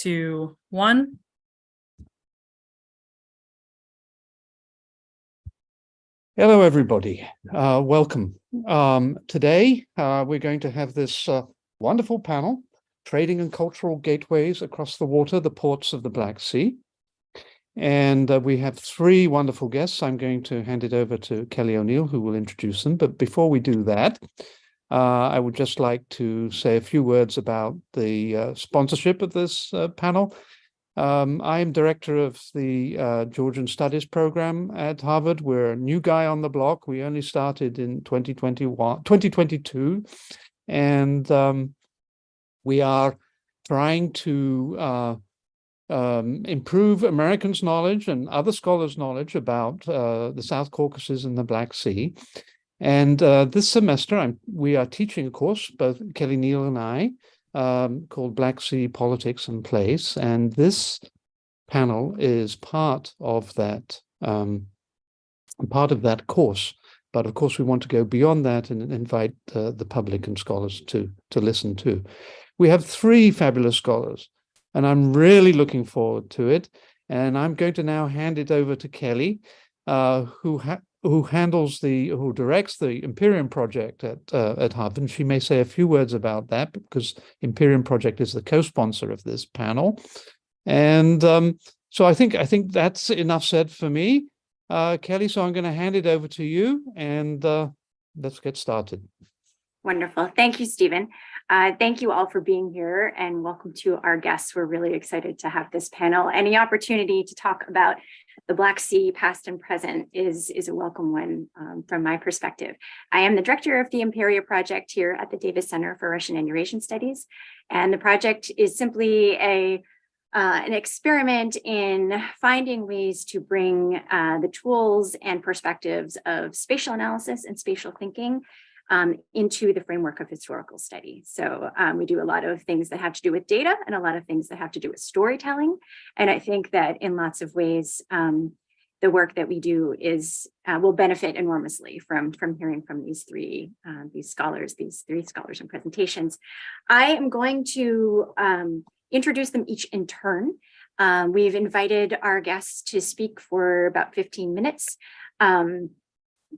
2, 1. Hello, everybody. Welcome. Today, we're going to have this wonderful panel, Trading and Cultural Gateways Across the Water, the Ports of the Black Sea. And we have three wonderful guests. I'm going to hand it over to Kelly O'Neill, who will introduce them. But before we do that, I would just like to say a few words about the sponsorship of this panel. I am director of the Georgian Studies program at Harvard. We're a new guy on the block. We only started in 2022, and we are trying to improve Americans' knowledge and other scholars' knowledge about the South Caucasus and the Black Sea. And this semester, we are teaching a course, both Kelly Neal and I, called Black Sea Politics and Place, and this panel is part of that course. But of course, we want to go beyond that and invite the public and scholars to listen too. We have three fabulous scholars, and I'm really looking forward to it. And I'm going to now hand it over to Kelly, who directs the Imperium Project at Harvard. And she may say a few words about that because Imperium Project is the co-sponsor of this panel. And so I think that's enough said for me, Kelly. So I'm going to hand it over to you, and let's get started. Wonderful. Thank you, Stephen. Thank you all for being here, and welcome to our guests. We're really excited to have this panel. Any opportunity to talk about the Black Sea, past and present, is a welcome one from my perspective. I am the director of the Imperium Project here at the Davis Center for Russian and Eurasian Studies, and the project is simply an experiment in finding ways to bring the tools and perspectives of spatial analysis and spatial thinking into the framework of historical study. So we do a lot of things that have to do with data and a lot of things that have to do with storytelling. And I think that in lots of ways, the work that we do will benefit enormously from hearing from these three scholars and presentations. I am going to introduce them each in turn. We've invited our guests to speak for about 15 minutes.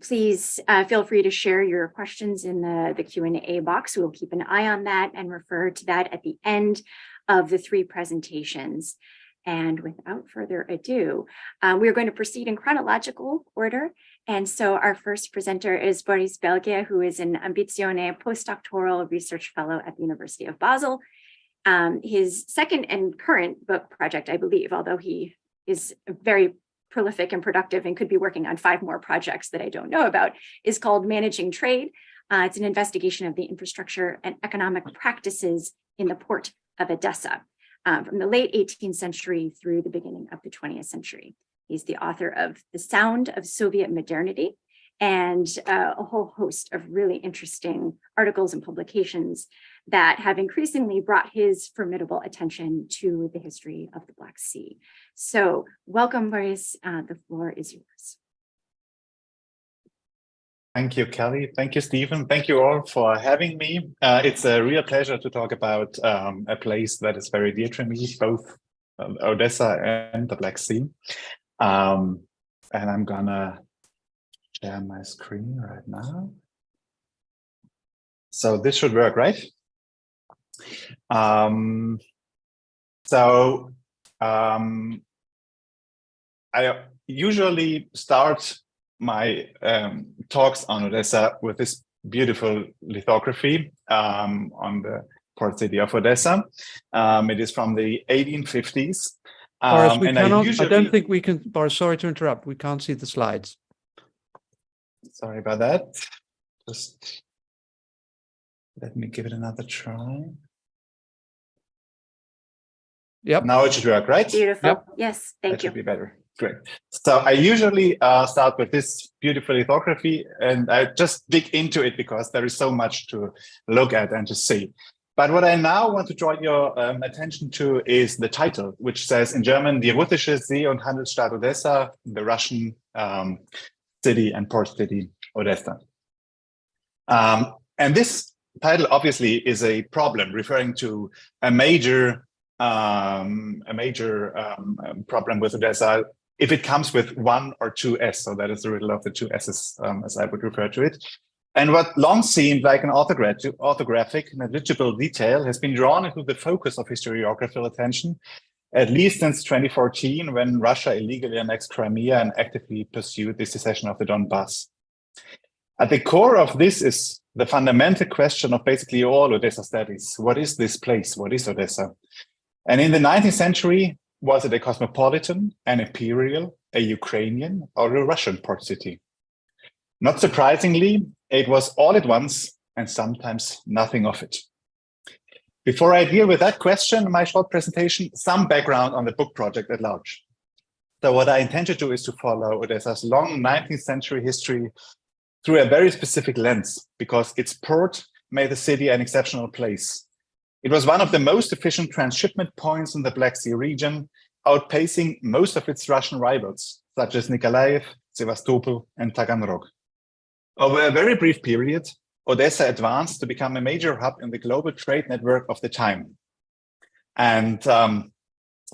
Please feel free to share your questions in the Q&A box. We'll keep an eye on that and refer to that at the end of the three presentations. And without further ado, we're going to proceed in chronological order. And so our first presenter is Boris Belge, who is an Ambizione postdoctoral research fellow at the University of Basel. His second and current book project, I believe, although he is very prolific and productive and could be working on 5 more projects that I don't know about, is called Managing Trade. It's an investigation of the infrastructure and economic practices in the port of Odessa from the late 18th century through the beginning of the 20th century. He's the author of The Sound of Soviet Modernity and a whole host of really interesting articles and publications that have increasingly brought his formidable attention to the history of the Black Sea. So welcome, Boris. The floor is yours. Thank you, Kelly. Thank you, Stephen. Thank you all for having me. It's a real pleasure to talk about a place that is very dear to me, both Odessa and the Black Sea. And I'm gonna share my screen right now. So this should work, right? I usually start my talks on Odessa with this beautiful lithography on the port city of Odessa. It is from the 1850s. Boris, I don't think we can, Boris, sorry to interrupt. We can't see the slides. Sorry about that. Just let me give it another try. Yep. Now it should work, right? Beautiful. Yep. Yes, thank you. That should be better. Great. So I usually start with this beautiful lithography, and I just dig into it because there is so much to look at and to see. But what I now want to draw your attention to is the title, which says in German, Die russische See- und Handelsstadt Odessa, the Russian city and port city Odessa. And this title obviously is a problem referring to a major a major problem with Odessa if it comes with one or two S. So that is the riddle of the two S's, as I would refer to it. And what long seemed like an orthographic negligible detail has been drawn into the focus of historiographical attention, at least since 2014, when Russia illegally annexed Crimea and actively pursued the secession of the Donbass. At the core of this is the fundamental question of basically all Odessa studies. What is this place? What is Odessa? And in the 19th century, was it a cosmopolitan, an imperial, a Ukrainian, or a Russian port city? Not surprisingly, it was all at once and sometimes nothing of it. Before I deal with that question in my short presentation, some background on the book project at large. So what I intend to do is to follow Odessa's long 19th century history through a very specific lens, because its port made the city an exceptional place. It was one of the most efficient transshipment points in the Black Sea region, outpacing most of its Russian rivals, such as Nikolaev, Sevastopol, and Taganrog. Over a very brief period, Odessa advanced to become a major hub in the global trade network of the time. And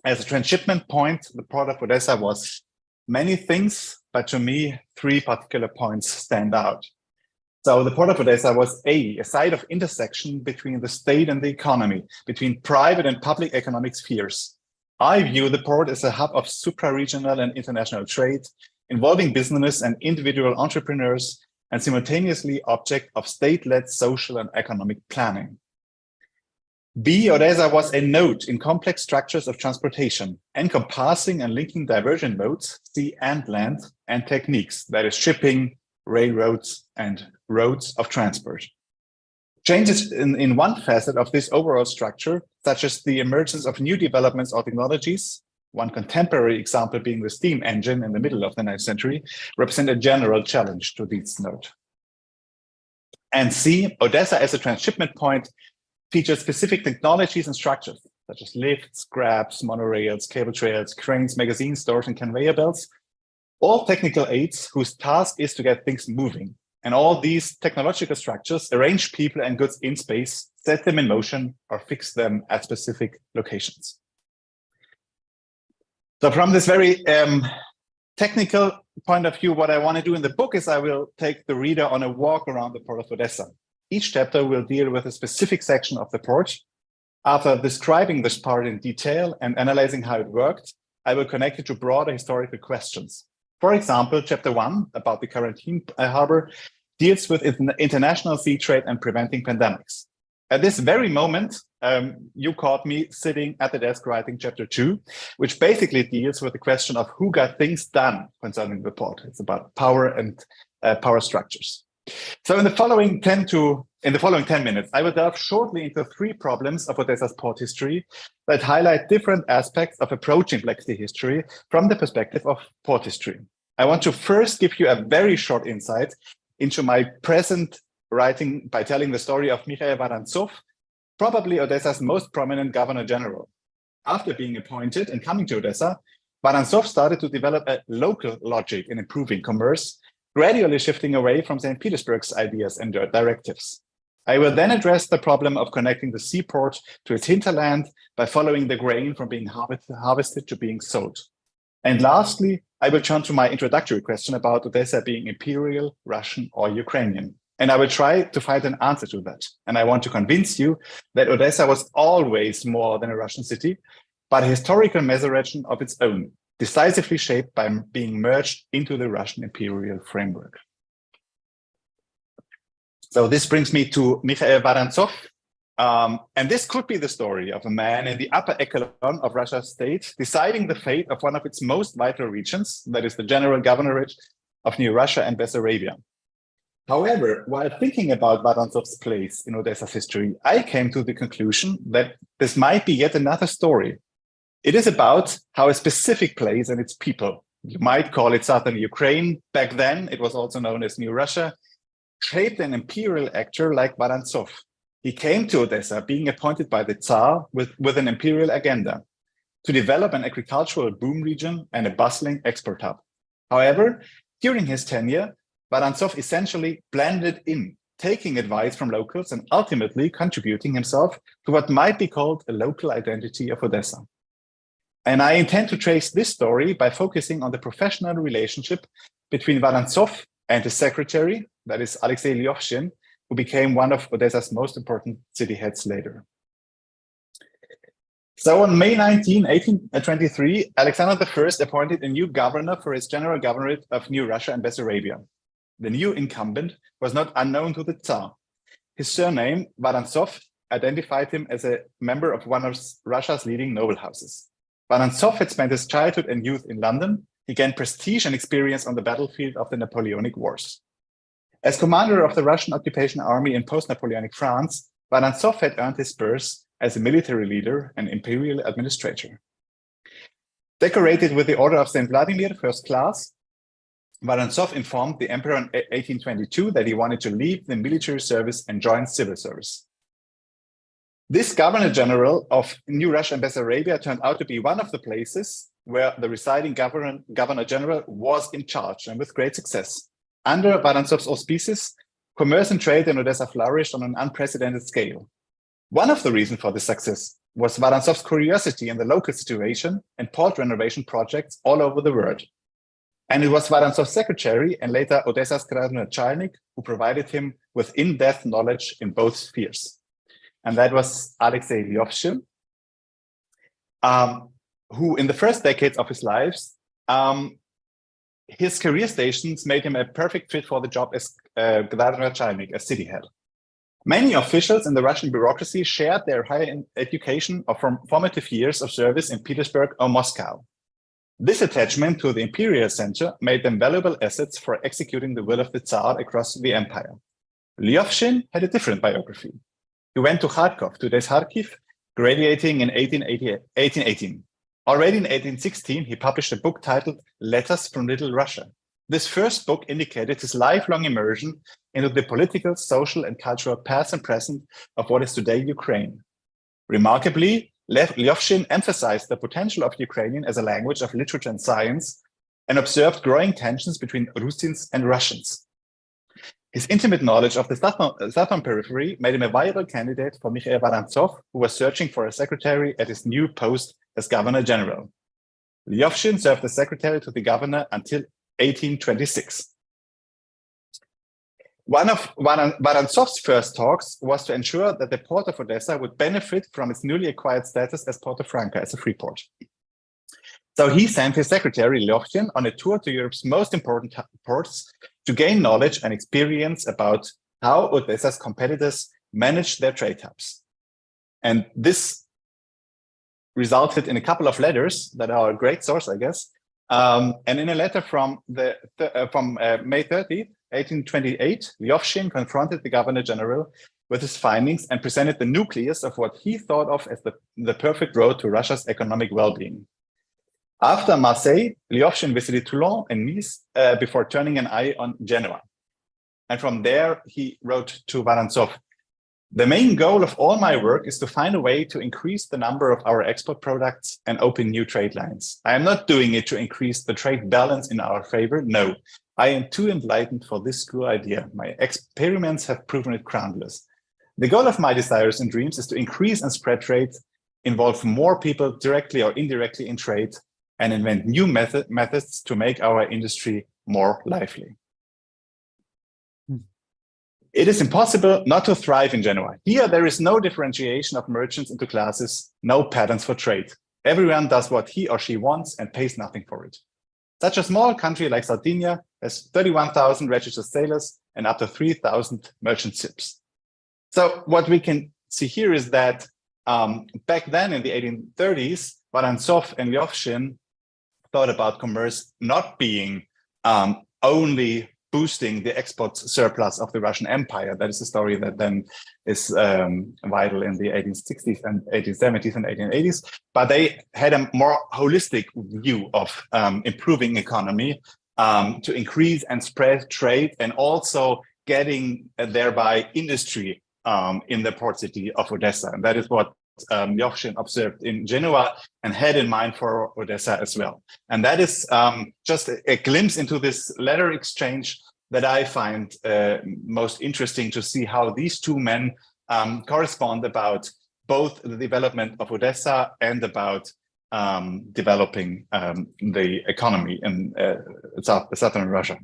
as a transshipment point, the port of Odessa was many things, but to me, three particular points stand out. So the port of Odessa was a site of intersection between the state and the economy, between private and public economic spheres. I view the port as a hub of supra-regional and international trade, involving business and individual entrepreneurs, and simultaneously object of state-led social and economic planning. B, Odessa was a node in complex structures of transportation, encompassing and linking divergent modes, sea and land, and techniques, that is shipping, railroads, and roads of transport. Changes in one facet of this overall structure, such as the emergence of new developments or technologies, one contemporary example being the steam engine in the middle of the 19th century, represent a general challenge to this node. And C, Odessa as a transshipment point features specific technologies and structures, such as lifts, grabs, monorails, cable trails, cranes, magazine stores, and conveyor belts, all technical aids whose task is to get things moving. And all these technological structures arrange people and goods in space, set them in motion, or fix them at specific locations. So from this very technical point of view, what I want to do in the book is I will take the reader on a walk around the port of Odessa. Each chapter will deal with a specific section of the port. After describing this part in detail and analyzing how it worked, I will connect it to broader historical questions. For example, chapter 1 about the quarantine harbor deals with international sea trade and preventing pandemics. At this very moment, you caught me sitting at the desk writing chapter 2, which basically deals with the question of who got things done concerning the port. It's about power and power structures. So in the following 10 minutes, I will delve shortly into three problems of Odessa's port history that highlight different aspects of approaching Black Sea history from the perspective of port history. I want to first give you a very short insight into my present writing by telling the story of Mikhail Vorontsov, probably Odessa's most prominent governor general. After being appointed and coming to Odessa, Vorontsov started to develop a local logic in improving commerce, gradually shifting away from St. Petersburg's ideas and directives. I will then address the problem of connecting the seaport to its hinterland by following the grain from being harvested to being sold. And lastly, I will turn to my introductory question about Odessa being imperial, Russian, or Ukrainian. And I will try to find an answer to that. And I want to convince you that Odessa was always more than a Russian city, but a historical mesoregion of its own, decisively shaped by being merged into the Russian imperial framework. So this brings me to Mikhail Vorontsov. And this could be the story of a man in the upper echelon of Russia's state, deciding the fate of one of its most vital regions, that is the general governorate of New Russia and Bessarabia. However, while thinking about Vorontsov's place in Odessa's history, I came to the conclusion that this might be yet another story. It is about how a specific place and its people, you might call it southern Ukraine, back then it was also known as New Russia, shaped an imperial actor like Vorontsov. He came to Odessa being appointed by the Tsar with an imperial agenda to develop an agricultural boom region and a bustling export hub. However, during his tenure, Vorontsov essentially blended in taking advice from locals and ultimately contributing himself to what might be called a local identity of Odessa. And I intend to trace this story by focusing on the professional relationship between Vorontsov and his secretary, that is Alexei Lyovshin, who became one of Odessa's most important city heads later. So on May 19, 1823, Alexander I appointed a new governor for his general governorate of New Russia and Bessarabia. The new incumbent was not unknown to the Tsar. His surname, Vorontsov, identified him as a member of one of Russia's leading noble houses. Vorontsov had spent his childhood and youth in London. He gained prestige and experience on the battlefield of the Napoleonic Wars. As commander of the Russian occupation army in post-Napoleonic France, Vorontsov had earned his spurs as a military leader and imperial administrator. Decorated with the Order of St. Vladimir, first class, Vorontsov informed the emperor in 1822 that he wanted to leave the military service and join civil service. This governor general of New Russia and Bessarabia turned out to be one of the places where the residing governor general was in charge, and with great success. Under Vorontsov's auspices, commerce and trade in Odessa flourished on an unprecedented scale. One of the reasons for this success was Vorontsov's curiosity in the local situation and port renovation projects all over the world. And it was Vorontsov's secretary and later Odessa's gradunachalnik who provided him with in-depth knowledge in both spheres. And that was Alexei Lyovshin, who in the first decades of his lives, his career stations made him a perfect fit for the job as gradunachalnik, as city head. Many officials in the Russian bureaucracy shared their higher education or from formative years of service in Petersburg or Moscow. This attachment to the imperial center made them valuable assets for executing the will of the Tsar across the empire. Lyovshin had a different biography. He went to Kharkov, today's Kharkiv, graduating in 1818. Already in 1816, he published a book titled Letters from Little Russia. This first book indicated his lifelong immersion into the political, social, and cultural past and present of what is today Ukraine. Remarkably, Lyovshin emphasized the potential of Ukrainian as a language of literature and science and observed growing tensions between Rusyns and Russians. His intimate knowledge of the southern periphery made him a viable candidate for Mikhail Vorontsov, who was searching for a secretary at his new post as governor general. Lyovshin served as secretary to the governor until 1826. One of Vorontsov's first talks was to ensure that the port of Odessa would benefit from its newly acquired status as Porto Franco, as a free port. So he sent his secretary, Lyovshin, on a tour to Europe's most important ports to gain knowledge and experience about how Odessa's competitors manage their trade hubs. And this resulted in a couple of letters that are a great source, I guess. And in a letter from May 30, 1828, Lyovshin confronted the governor general with his findings and presented the nucleus of what he thought of as the perfect road to Russia's economic well-being. After Marseille, Lyovshin visited Toulon and Nice before turning an eye on Genoa. And from there, he wrote to Vorontsov, "The main goal of all my work is to find a way to increase the number of our export products and open new trade lines. I am not doing it to increase the trade balance in our favor. No, I am too enlightened for this screw idea. My experiments have proven it groundless. The goal of my desires and dreams is to increase and spread trade, involve more people directly or indirectly in trade, and invent new methods to make our industry more lively." It is impossible not to thrive in Genoa. Here, there is no differentiation of merchants into classes, no patterns for trade. Everyone does what he or she wants and pays nothing for it. Such a small country like Sardinia has 31,000 registered sailors and up to 3,000 merchant ships. So what we can see here is that back then in the 1830s, Vorontsov and Lyovshin thought about commerce not being only boosting the export surplus of the Russian Empire. That is a story that then is vital in the 1860s and 1870s and 1880s. But they had a more holistic view of improving economy to increase and spread trade and also getting thereby industry in the port city of Odessa. And that is what Lyovshin observed in Genoa and had in mind for Odessa as well. And that is just a glimpse into this letter exchange that I find most interesting to see how these two men correspond about both the development of Odessa and about developing the economy in southern Russia.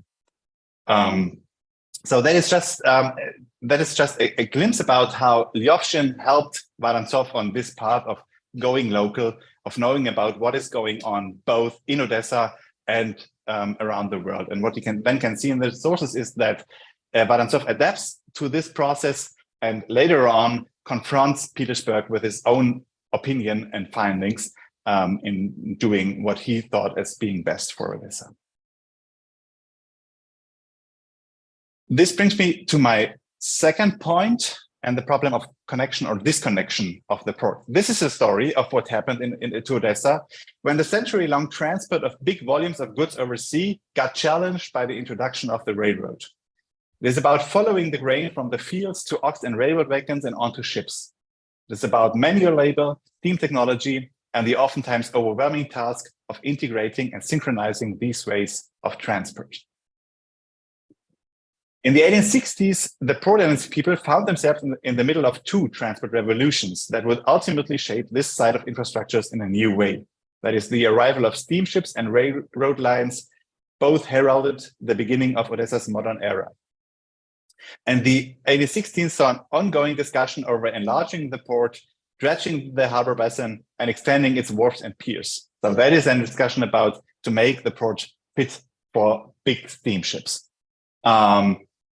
So that is just a glimpse about how Lyovzhin helped Vorontsov on this path of going local, of knowing about what is going on both in Odessa and around the world. And what you can see in the sources is that Vorontsov adapts to this process and later on confronts Petersburg with his own opinion and findings in doing what he thought as being best for Odessa. This brings me to my second point and the problem of connection or disconnection of the port. This is a story of what happened to Odessa when the century-long transport of big volumes of goods overseas got challenged by the introduction of the railroad. It is about following the grain from the fields to ox and railroad wagons and onto ships. It is about manual labor, steam technology, and the oftentimes overwhelming task of integrating and synchronizing these ways of transport. In the 1860s, the Portland's people found themselves in the middle of two transport revolutions that would ultimately shape this side of infrastructures in a new way. That is the arrival of steamships and railroad lines, both heralded the beginning of Odessa's modern era. And the 1816 saw an ongoing discussion over enlarging the port, dredging the harbor basin, and extending its wharves and piers. So that is a discussion about to make the port fit for big steamships.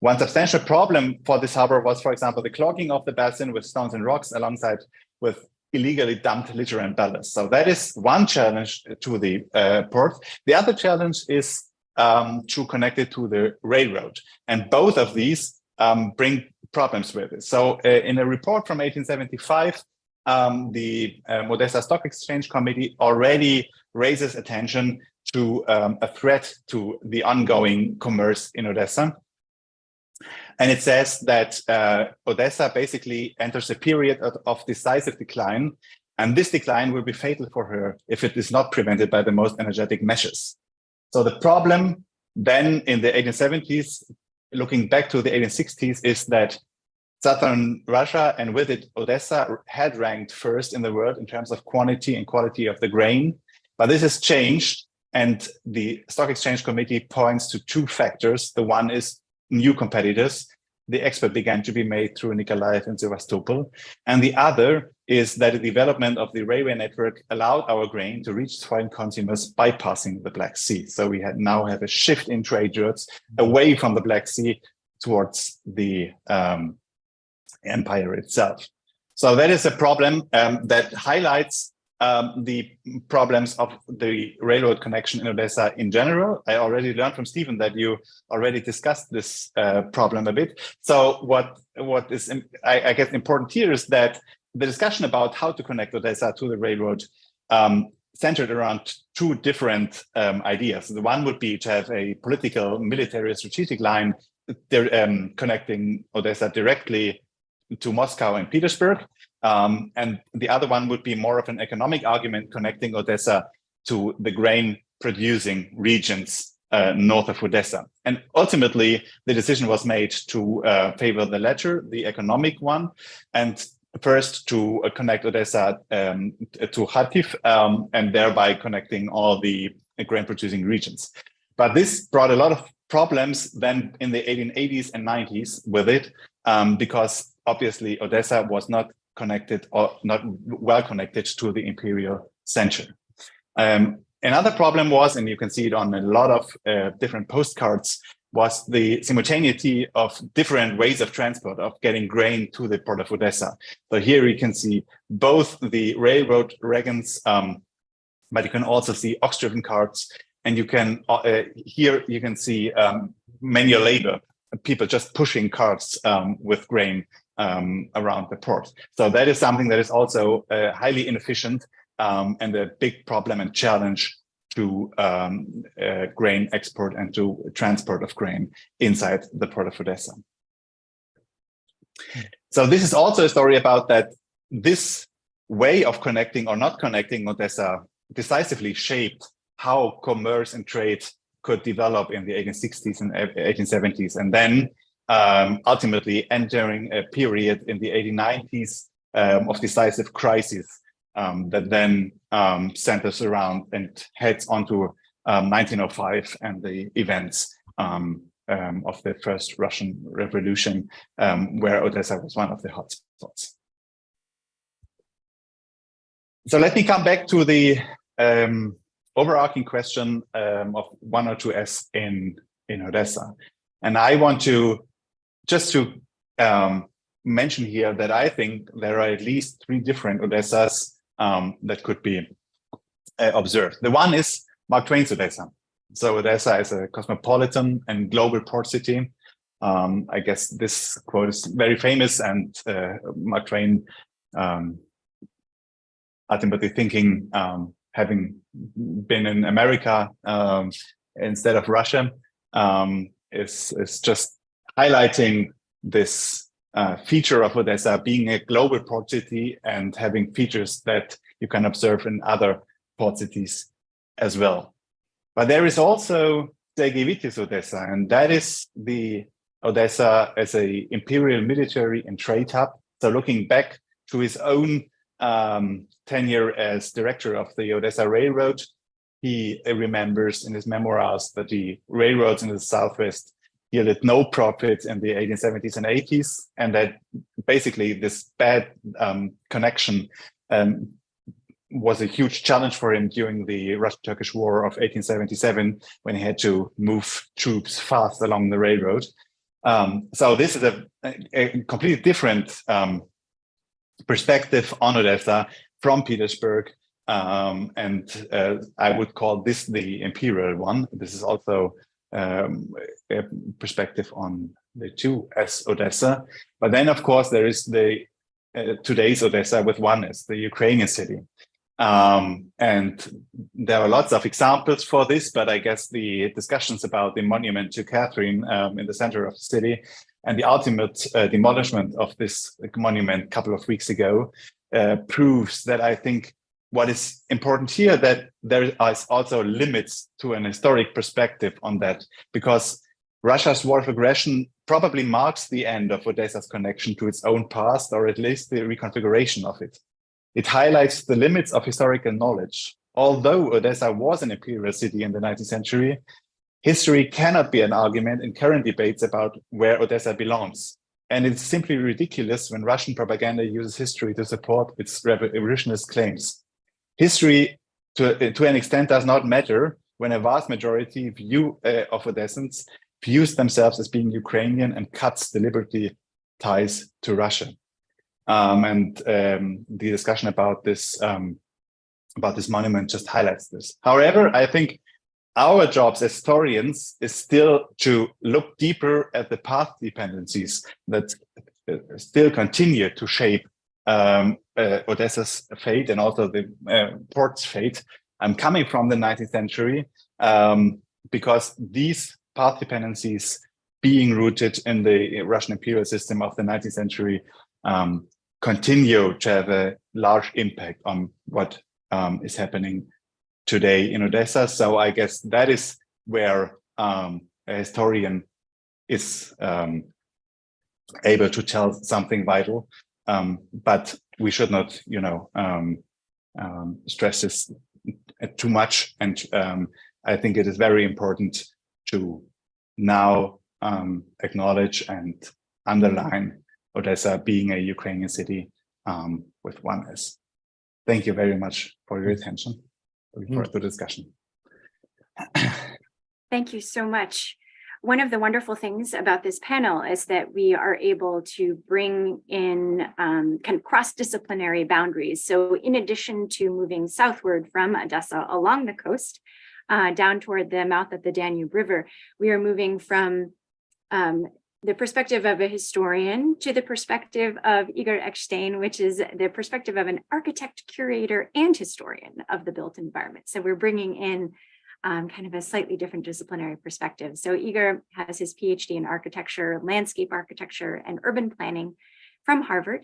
One substantial problem for this harbor was, for example, the clogging of the basin with stones and rocks alongside with illegally dumped litter and ballast. So that is one challenge to the port. The other challenge is to connect it to the railroad. And both of these bring problems with it. So in a report from 1875, the Odessa Stock Exchange Committee already raises attention to a threat to the ongoing commerce in Odessa. And it says that Odessa basically enters a period of decisive decline, and this decline will be fatal for her if it is not prevented by the most energetic measures. So the problem then in the 1870s, looking back to the 1860s, is that southern Russia and with it Odessa had ranked first in the world in terms of quantity and quality of the grain, but this has changed, and the Stock Exchange Committee points to two factors. The one is new competitors. The export began to be made through Nikolaev and Sevastopol. And the other is that the development of the railway network allowed our grain to reach foreign consumers bypassing the Black Sea. So we now have a shift in trade routes away from the Black Sea towards the empire itself. So that is a problem that highlights the problems of the railroad connection in Odessa in general. I already learned from Stephen that you already discussed this problem a bit. So what is, I guess, important here is that the discussion about how to connect Odessa to the railroad centered around two different ideas. The one would be to have a political, military, strategic line connecting Odessa directly to Moscow and Petersburg. And the other one would be more of an economic argument connecting Odessa to the grain producing regions north of Odessa. And ultimately, the decision was made to favor the latter, the economic one, and first to connect Odessa to Kharkiv and thereby connecting all the grain producing regions. But this brought a lot of problems then in the 1880s and 90s with it, because obviously Odessa was not connected or not well connected to the imperial center. Another problem was, and you can see it on a lot of different postcards, was the simultaneity of different ways of transport, of getting grain to the port of Odessa. So here you can see both the railroad wagons, but you can also see ox-driven carts, and you can here you can see manual labor, people just pushing carts with grain around the port. So that is something that is also highly inefficient and a big problem and challenge to grain export and to transport of grain inside the port of Odessa. So this is also a story about that this way of connecting or not connecting Odessa decisively shaped how commerce and trade could develop in the 1860s and 1870s, and then ultimately entering a period in the 1890s of decisive crisis that then centers around and heads onto 1905 and the events of the first Russian Revolution, where Odessa was one of the hotspots. So let me come back to the overarching question of 102S in Odessa. And I want to just to mention here that I think there are at least 3 different Odessas that could be observed. The one is Mark Twain's Odessa. So Odessa is a cosmopolitan and global port city. I guess this quote is very famous, and Mark Twain ultimately thinking, having been in America instead of Russia, is just highlighting this feature of Odessa being a global port city and having features that you can observe in other port cities as well. But there is also Sergeyevit's Odessa, and that is the Odessa as a imperial military and trade hub. So looking back to his own tenure as director of the Odessa Railroad, he remembers in his memoirs that the railroads in the southwest yielded no profit in the 1870s and 80s, and that basically this bad connection was a huge challenge for him during the Russo-Turkish War of 1877, when he had to move troops fast along the railroad. So this is a completely different perspective on Odessa from Petersburg, and I would call this the imperial one. This is also a perspective on the 2S Odessa. But then, of course, there is the today's Odessa with 1S, the Ukrainian city. And there are lots of examples for this, but I guess the discussions about the monument to Catherine in the center of the city and the ultimate demolishment of this monument a couple of weeks ago proves that I think what is important here, that there is also limits to an historic perspective on that, because Russia's war of aggression probably marks the end of Odessa's connection to its own past, or at least the reconfiguration of it. It highlights the limits of historical knowledge. Although Odessa was an imperial city in the 19th century, history cannot be an argument in current debates about where Odessa belongs. And it's simply ridiculous when Russian propaganda uses history to support its revisionist claims. History, to an extent, does not matter when a vast majority of Odessans views themselves as being Ukrainian and cuts the liberty ties to Russia. And the discussion about this monument just highlights this. However, I think our jobs as historians is still to look deeper at the path dependencies that still continue to shape Odessa's fate and also the port's fate. I'm coming from the 19th century because these path dependencies, being rooted in the Russian imperial system of the 19th century, continue to have a large impact on what is happening today in Odessa. So I guess that is where a historian is able to tell something vital. But we should not, stress this too much. And I think it is very important to now acknowledge and underline Odessa being a Ukrainian city with 1S. Thank you very much for your attention. Looking forward to the discussion. Thank you so much. One of the wonderful things about this panel is that we are able to bring in kind of cross-disciplinary boundaries. So in addition to moving southward from Odessa along the coast, down toward the mouth of the Danube River, we are moving from the perspective of a historian to the perspective of Igor Eckstein, which is the perspective of an architect, curator, and historian of the built environment. So we're bringing in kind of a slightly different disciplinary perspective. So Igor has his PhD in architecture, landscape architecture, and urban planning from Harvard.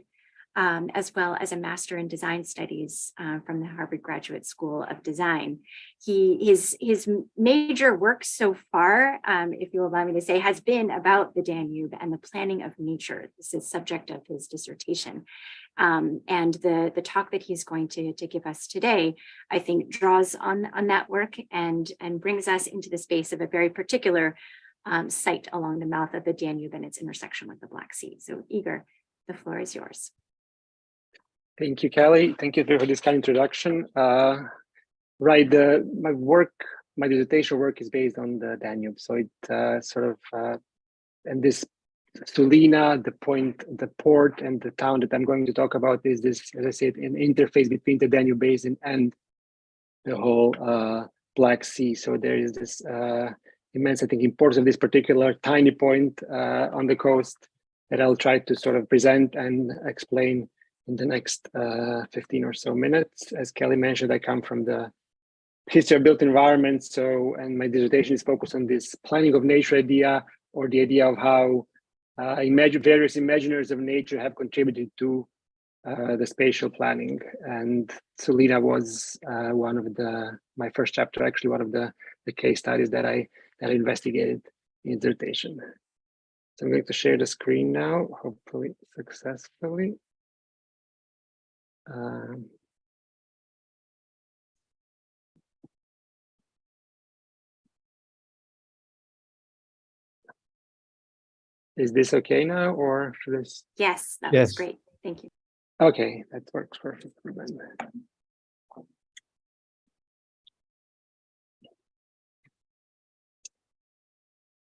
as well as a Master in Design Studies from the Harvard Graduate School of Design. His major work so far, if you'll allow me to say, has been about the Danube and the planning of nature. This is subject of his dissertation. And the talk that he's going to give us today, I think, draws on that work and brings us into the space of a very particular site along the mouth of the Danube and its intersection with the Black Sea. So Igor, the floor is yours. Thank you, Kelly. Thank you for this kind introduction. Right, my dissertation work is based on the Danube. So it and this Sulina, the port and the town that I'm going to talk about is this, as I said, an interface between the Danube basin and the whole Black Sea. So there is this immense, I think, importance of this particular tiny point on the coast that I'll try to sort of present and explain in the next 15 or so minutes. As Kelly mentioned, I come from the history of built environments, and my dissertation is focused on this planning of nature idea, or the idea of how various imaginers of nature have contributed to the spatial planning. And Sulina was one of my first chapter, actually one of the case studies that I investigated in dissertation. So I'm going to share the screen now, hopefully successfully. Is this okay now, or should I? Yes, that was great. Thank you. Okay, that works perfectly then.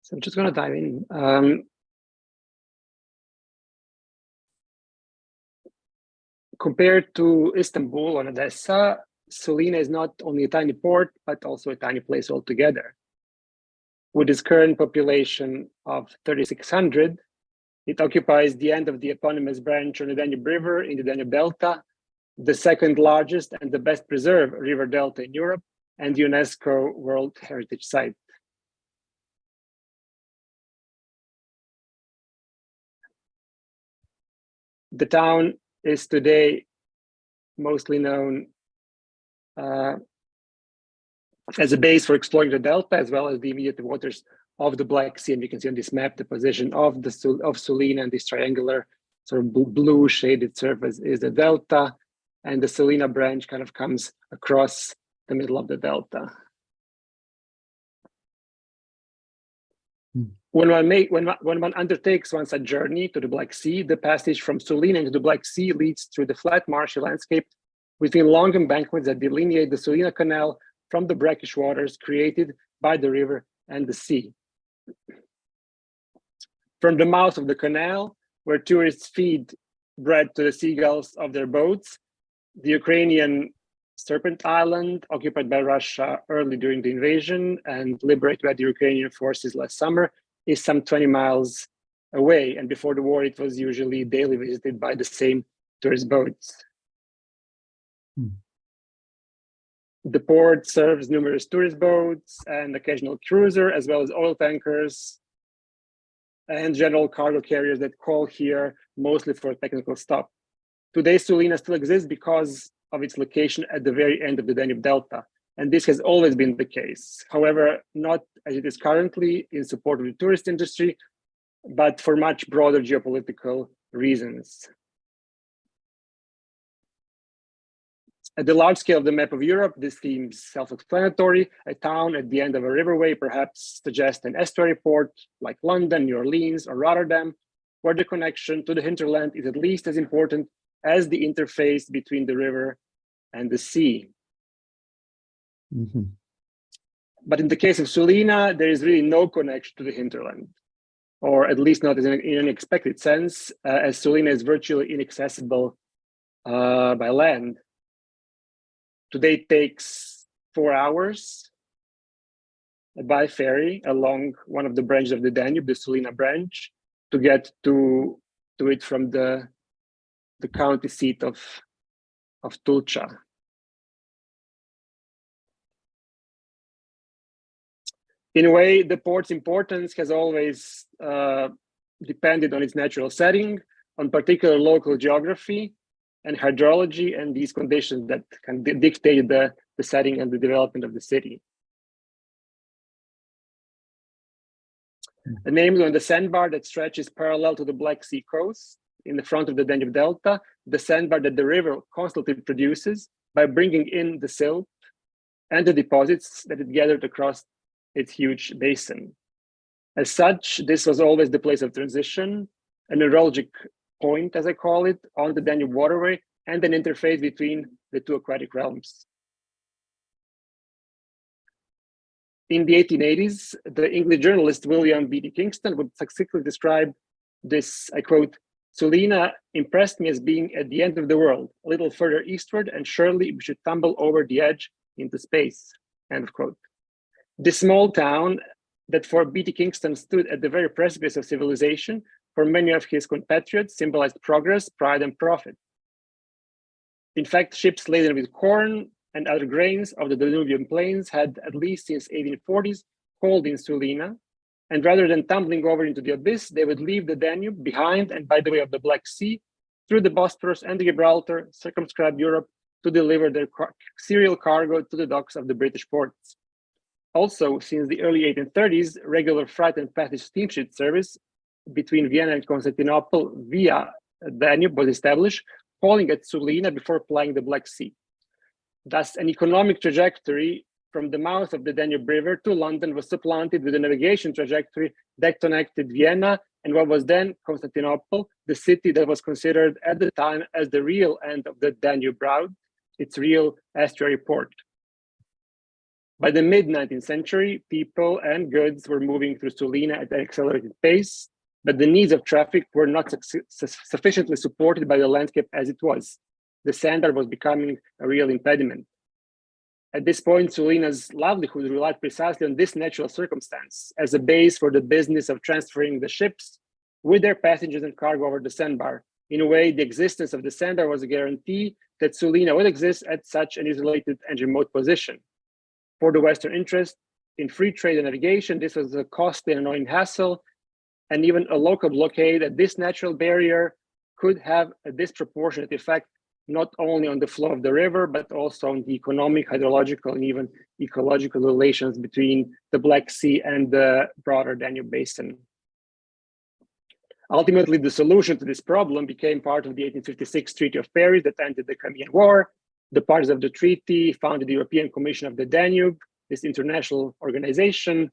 So I'm just going to dive in. Compared to Istanbul and Odessa, Sulina is not only a tiny port, but also a tiny place altogether. With its current population of 3,600, it occupies the end of the eponymous branch on the Danube River in the Danube Delta, the second largest and the best preserved river delta in Europe, and the UNESCO World Heritage Site. The town is today mostly known as a base for exploring the delta, as well as the immediate waters of the Black Sea. And you can see on this map the position of Sulina, and this triangular sort of blue shaded surface is the delta, and the Sulina branch kind of comes across the middle of the delta. When one undertakes one such journey to the Black Sea, the passage from Sulina into the Black Sea leads through the flat marshy landscape between long embankments that delineate the Sulina Canal from the brackish waters created by the river and the sea. From the mouth of the canal, where tourists feed bread to the seagulls of their boats, the Ukrainian Serpent Island, occupied by Russia early during the invasion and liberated by the Ukrainian forces last summer, is some 20 miles away. And before the war, it was usually daily visited by the same tourist boats. The port serves numerous tourist boats and occasional cruiser, as well as oil tankers and general cargo carriers that call here mostly for a technical stop. Today, Sulina still exists because of its location at the very end of the Danube Delta, and this has always been the case. However, not as it is currently in support of the tourist industry, but for much broader geopolitical reasons. At the large scale of the map of Europe, this seems self-explanatory. A town at the end of a riverway perhaps suggests an estuary port like London, New Orleans, or Rotterdam, where the connection to the hinterland is at least as important as the interface between the river and the sea. But in the case of Sulina, there is really no connection to the hinterland, or at least not in an expected sense, as Sulina is virtually inaccessible by land. Today it takes 4 hours by ferry along one of the branches of the Danube, the Sulina branch, to get to it from the county seat of Tulcha. In a way, the port's importance has always depended on its natural setting. on particular local geography and hydrology and these conditions that can dictate the setting and the development of the city. Namely, on the sandbar that stretches parallel to the Black Sea coast in the front of the Danube Delta, the sandbar that the river constantly produces by bringing in the silt and the deposits that it gathered across its huge basin. As such, this was always the place of transition, a neurologic point, as I call it, on the Danube waterway, and an interface between the two aquatic realms. In the 1880s, the English journalist William B.D. Kingston would succinctly describe this, I quote, "Sulina impressed me as being at the end of the world, a little further eastward, and surely we should tumble over the edge into space," end of quote. This small town that for B.T. Kingston stood at the very precipice of civilization, for many of his compatriots symbolized progress, pride, and profit. In fact, ships laden with corn and other grains of the Danubian plains had, at least since 1840s, called in Sulina, and rather than tumbling over into the abyss, they would leave the Danube behind and by the way of the Black Sea, through the Bosporus and the Gibraltar, circumscribe Europe to deliver their cereal cargo to the docks of the British ports. Also, since the early 1830s, regular freight and passage steamship service between Vienna and Constantinople via Danube was established, calling at Sulina before plying the Black Sea. Thus, an economic trajectory from the mouth of the Danube River to London was supplanted with a navigation trajectory that connected Vienna and what was then Constantinople, the city that was considered at the time as the real end of the Danube route, its real estuary port. By the mid-19th century, people and goods were moving through Sulina at an accelerated pace, but the needs of traffic were not sufficiently supported by the landscape as it was. The sandbar was becoming a real impediment. At this point, Sulina's livelihood relied precisely on this natural circumstance as a base for the business of transferring the ships with their passengers and cargo over the sandbar. In a way, the existence of the sandbar was a guarantee that Sulina would exist at such an isolated and remote position. For the Western interest in free trade and navigation, this was a costly and annoying hassle, and even a local blockade at this natural barrier could have a disproportionate effect not only on the flow of the river, but also on the economic, hydrological, and even ecological relations between the Black Sea and the broader Danube basin. Ultimately, the solution to this problem became part of the 1856 Treaty of Paris that ended the Crimean War. The parties of the treaty founded the European Commission of the Danube, this international organization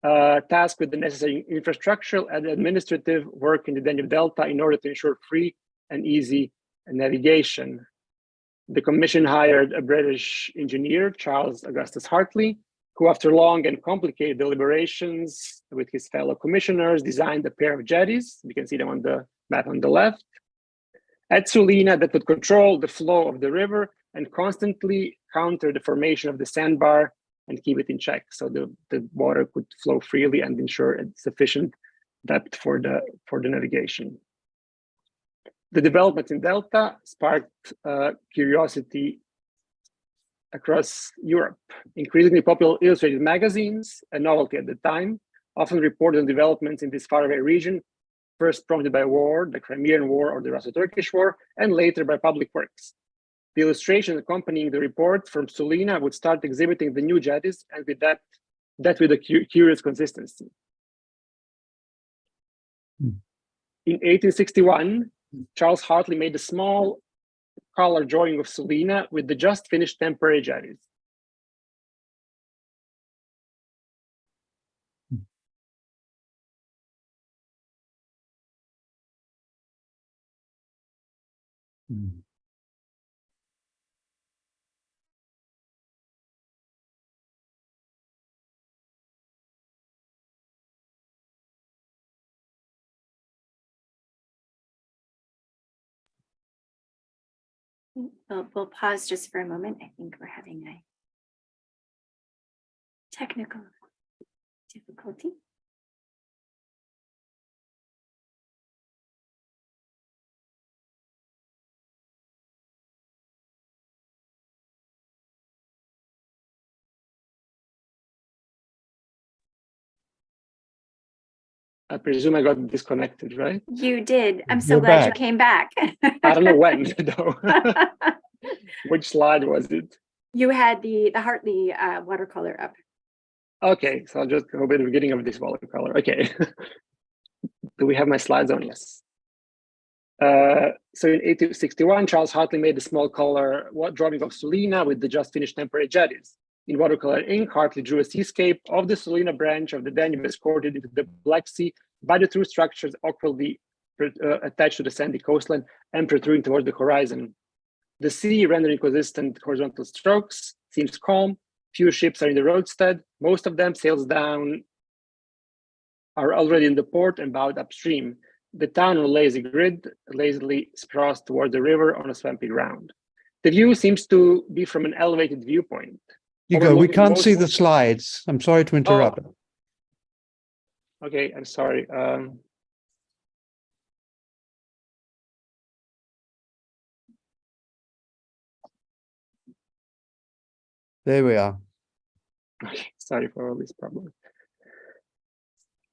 tasked with the necessary infrastructural and administrative work in the Danube Delta in order to ensure free and easy navigation. The commission hired a British engineer, Charles Augustus Hartley, who after long and complicated deliberations with his fellow commissioners designed a pair of jetties. You can see them on the map on the left, at Sulina that would control the flow of the river and constantly counter the formation of the sandbar and keep it in check so the water could flow freely and ensure sufficient depth for the navigation. The developments in Delta sparked curiosity across Europe. Increasingly popular illustrated magazines, a novelty at the time, often reported on developments in this faraway region, first prompted by war, the Crimean War or the Russo-Turkish War, and later by public works. The illustrations accompanying the report from Sulina would start exhibiting the new jetties, and with that with a curious consistency. In 1861, Charles Hartley made a small color drawing of Sulina with the just finished temporary jetties. We'll pause just for a moment. I think we're having a technical difficulty. I presume I got disconnected, right? You did. I'm so You're glad you back. came back. I don't know when, though. Which slide was it? You had the Hartley watercolor up. Okay, so I'll just go by the beginning of this watercolor. Okay. Do we have my slides on? Yes. So in 1861, Charles Hartley made a small color drawing of Sulina with the just finished temporary jetties. In watercolor ink, Hartley drew a seascape of the Sulina branch of the Danube escorted into the Black Sea by the two structures awkwardly attached to the sandy coastline and protruding towards the horizon. The sea, rendering consistent horizontal strokes, seems calm. Few ships are in the roadstead. Most of them sails down are already in the port and bowed upstream. The town on a lazy grid lazily sprawls toward the river on a swampy ground. The view seems to be from an elevated viewpoint. Hugo, we can't see the slides. I'm sorry to interrupt. Oh. Okay, I'm sorry. There we are. Okay, sorry for all these problems.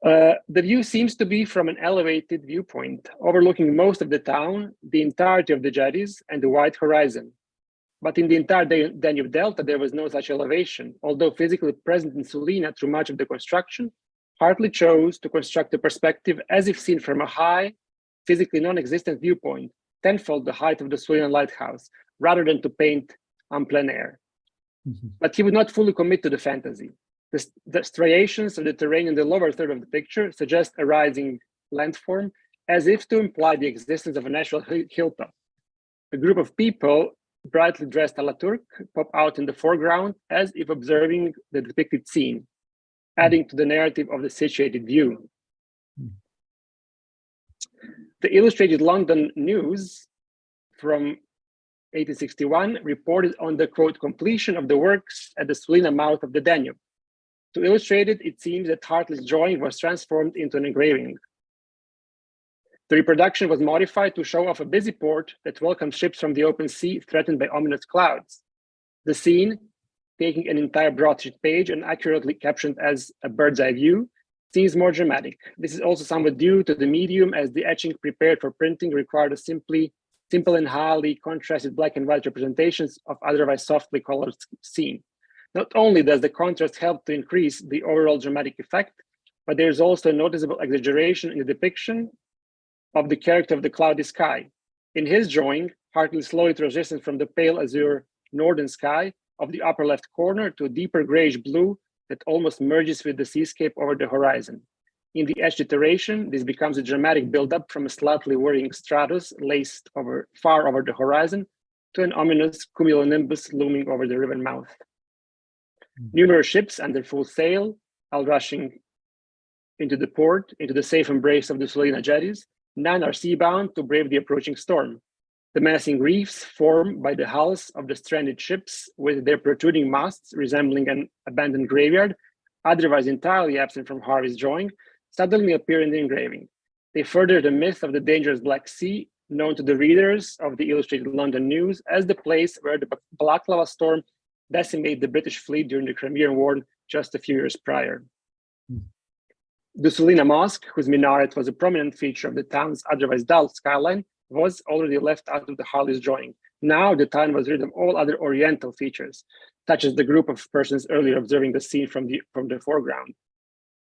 The view seems to be from an elevated viewpoint, overlooking most of the town, the entirety of the jetties, and the wide horizon. But in the entire Danube Delta, there was no such elevation. Although physically present in Sulina through much of the construction, Hartley chose to construct a perspective as if seen from a high, physically non-existent viewpoint, tenfold the height of the Sulina lighthouse, rather than to paint en plein air. But he would not fully commit to the fantasy. The striations of the terrain in the lower third of the picture suggest a rising landform, as if to imply the existence of a natural hilltop. A group of people, brightly dressed a la Turk, pop out in the foreground, as if observing the depicted scene, adding to the narrative of the situated view. The Illustrated London News from 1861 reported on the, quote, completion of the works at the Sulina mouth of the Danube. To illustrate it, it seems that Hartley's drawing was transformed into an engraving. The reproduction was modified to show off a busy port that welcomes ships from the open sea threatened by ominous clouds. The scene, taking an entire broadsheet page and accurately captioned as a bird's eye view, seems more dramatic. This is also somewhat due to the medium, as the etching prepared for printing required a simple and highly contrasted black and white representations of otherwise softly colored scene. Not only does the contrast help to increase the overall dramatic effect, but there's also a noticeable exaggeration in the depiction of the character of the cloudy sky. In his drawing, Hartley slowly transitions from the pale azure northern sky of the upper left corner to a deeper grayish blue that almost merges with the seascape over the horizon. In the etched iteration, this becomes a dramatic buildup from a slightly worrying stratus laced far over the horizon to an ominous cumulonimbus looming over the river mouth. Numerous ships under full sail, all rushing into the port, into the safe embrace of the Sulina jetties. None are seabound to brave the approaching storm. The menacing reefs formed by the hulls of the stranded ships, with their protruding masts resembling an abandoned graveyard, otherwise entirely absent from Harvey's drawing, suddenly appear in the engraving. They further the myth of the dangerous Black Sea, known to the readers of the Illustrated London News as the place where the Balaclava storm decimated the British fleet during the Crimean War just a few years prior. The Sulina Mosque, whose minaret was a prominent feature of the town's otherwise dull skyline, was already left out of the Hartley's drawing. Now the town was rid of all other oriental features, such as the group of persons earlier observing the scene from the foreground.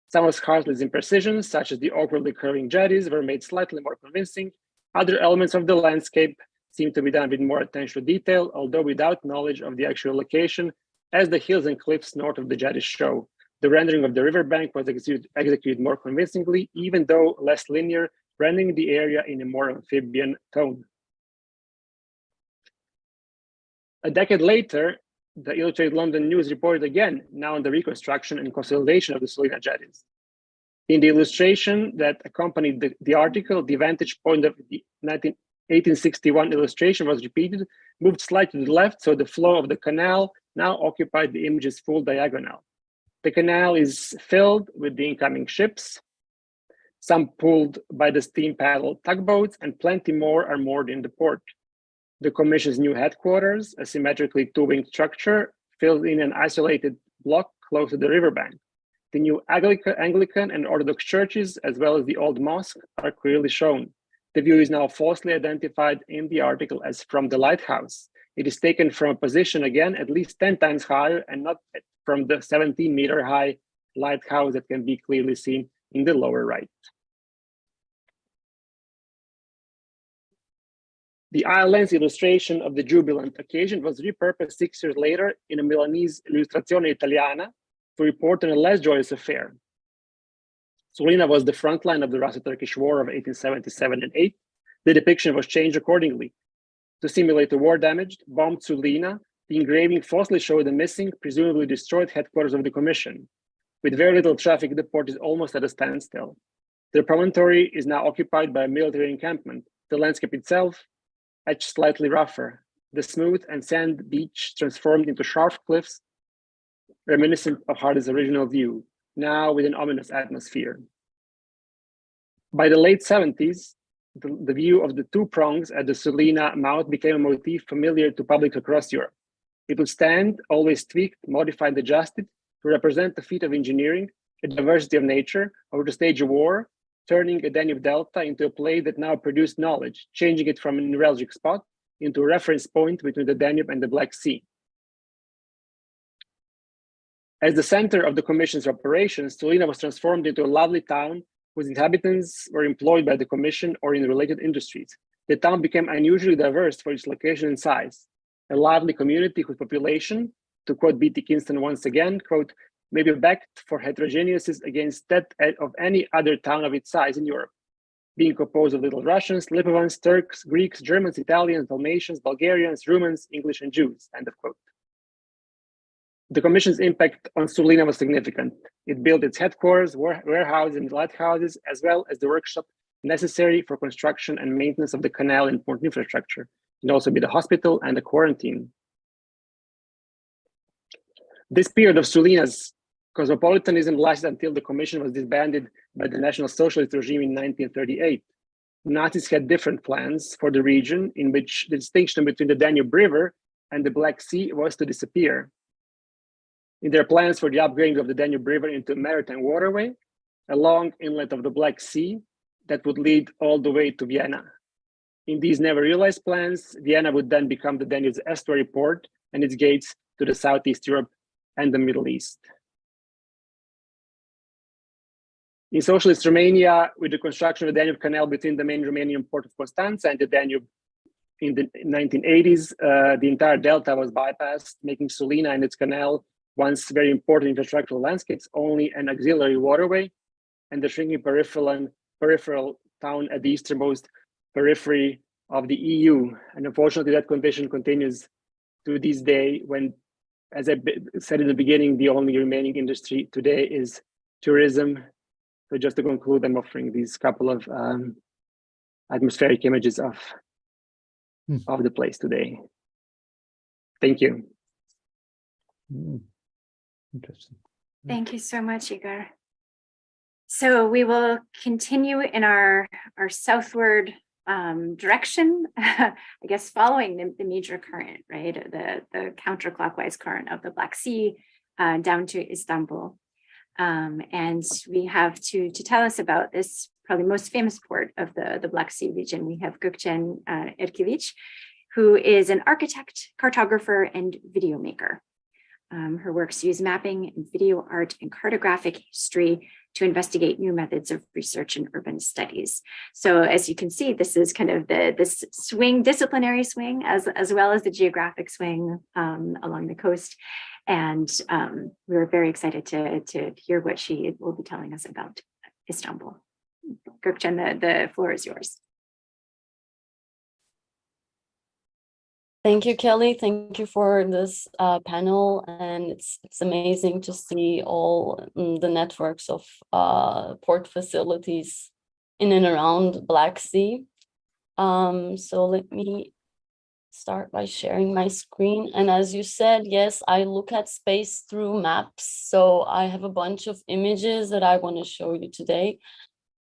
Some of Hartley's imprecisions, such as the awkwardly curving jetties, were made slightly more convincing. Other elements of the landscape seemed to be done with more attention to detail, although without knowledge of the actual location, as the hills and cliffs north of the jetties show. The rendering of the riverbank was executed more convincingly, even though less linear, rendering the area in a more amphibian tone. A decade later, the Illustrated London News reported again, now on the reconstruction and consolidation of the Sulina jetties. In the illustration that accompanied the article, the vantage point of the 1861 illustration was repeated, moved slightly to the left, so the flow of the canal now occupied the image's full diagonal. The canal is filled with the incoming ships, some pulled by the steam paddle tugboats, and plenty more are moored in the port. The Commission's new headquarters, a symmetrically two-winged structure, filled in an isolated block close to the riverbank. The new Anglican and Orthodox churches, as well as the old mosque, are clearly shown. The view is now falsely identified in the article as from the lighthouse. It is taken from a position, again, at least 10 times higher and not from the 17-meter high lighthouse that can be clearly seen in the lower right. The eye lens illustration of the jubilant occasion was repurposed 6 years later in a Milanese Illustrazione Italiana to report on a less joyous affair. Sulina was the front line of the Russo-Turkish War of 1877 and 8. The depiction was changed accordingly. To simulate the war damaged, bombed Sulina, the engraving falsely showed the missing, presumably destroyed headquarters of the commission. With very little traffic, the port is almost at a standstill. The promontory is now occupied by a military encampment. The landscape itself, etched slightly rougher, the smooth and sand beach transformed into sharp cliffs, reminiscent of Hardy's original view, now with an ominous atmosphere. By the late 70s, the view of the two prongs at the Sulina mouth became a motif familiar to public across Europe. It would stand, always tweaked, modified, adjusted, to represent the feat of engineering, a diversity of nature, or to stage a war, turning a Danube Delta into a place that now produced knowledge, changing it from a neuralgic spot into a reference point between the Danube and the Black Sea. As the center of the Commission's operations, Sulina was transformed into a lovely town whose inhabitants were employed by the Commission or in related industries. The town became unusually diverse for its location and size. A lively community whose population, to quote B.T. Kingston once again, quote, may be backed for heterogeneous against that of any other town of its size in Europe, being composed of Little Russians, Lipovans, Turks, Greeks, Germans, Italians, Dalmatians, Bulgarians, Romans, English, and Jews, end of quote. The Commission's impact on Sulina was significant. It built its headquarters, warehouses, and lighthouses, as well as the workshop necessary for construction and maintenance of the canal and port infrastructure, and also be the hospital and the quarantine. This period of Sulina's cosmopolitanism lasted until the Commission was disbanded by the National Socialist regime in 1938. Nazis had different plans for the region in which the distinction between the Danube River and the Black Sea was to disappear. In their plans for the upgrading of the Danube River into a maritime waterway, a long inlet of the Black Sea that would lead all the way to Vienna. In these never realized plans, Vienna would then become the Danube's estuary port and its gates to the Southeast Europe and the Middle East. In socialist Romania, with the construction of the Danube Canal between the main Romanian port of Constanța and the Danube in the 1980s, the entire delta was bypassed, making Sulina and its canal, once very important infrastructural landscapes, only an auxiliary waterway, and the shrinking peripheral town at the easternmost periphery of the EU. And unfortunately, that condition continues to this day when, as I said in the beginning, the only remaining industry today is tourism. So just to conclude, I'm offering these couple of atmospheric images of the place today. Thank you. Interesting. Thank you so much, Igor. So we will continue in our southward direction, I guess, following the major current, right? The counterclockwise current of the Black Sea down to Istanbul. And we have to tell us about this probably most famous port of the Black Sea region. We have Gökçen Erkivic, who is an architect, cartographer, and video maker. Her works use mapping and video art and cartographic history to investigate new methods of research and urban studies. So as you can see, this is kind of this swing, disciplinary swing, as well as the geographic swing along the coast. And we're very excited to hear what she will be telling us about Istanbul. Gökçen, the floor is yours. Thank you, Kelly. Thank you for this panel, and it's amazing to see all the networks of port facilities in and around Black Sea. So let me start by sharing my screen. And as you said, yes, I look at space through maps. So I have a bunch of images that I want to show you today.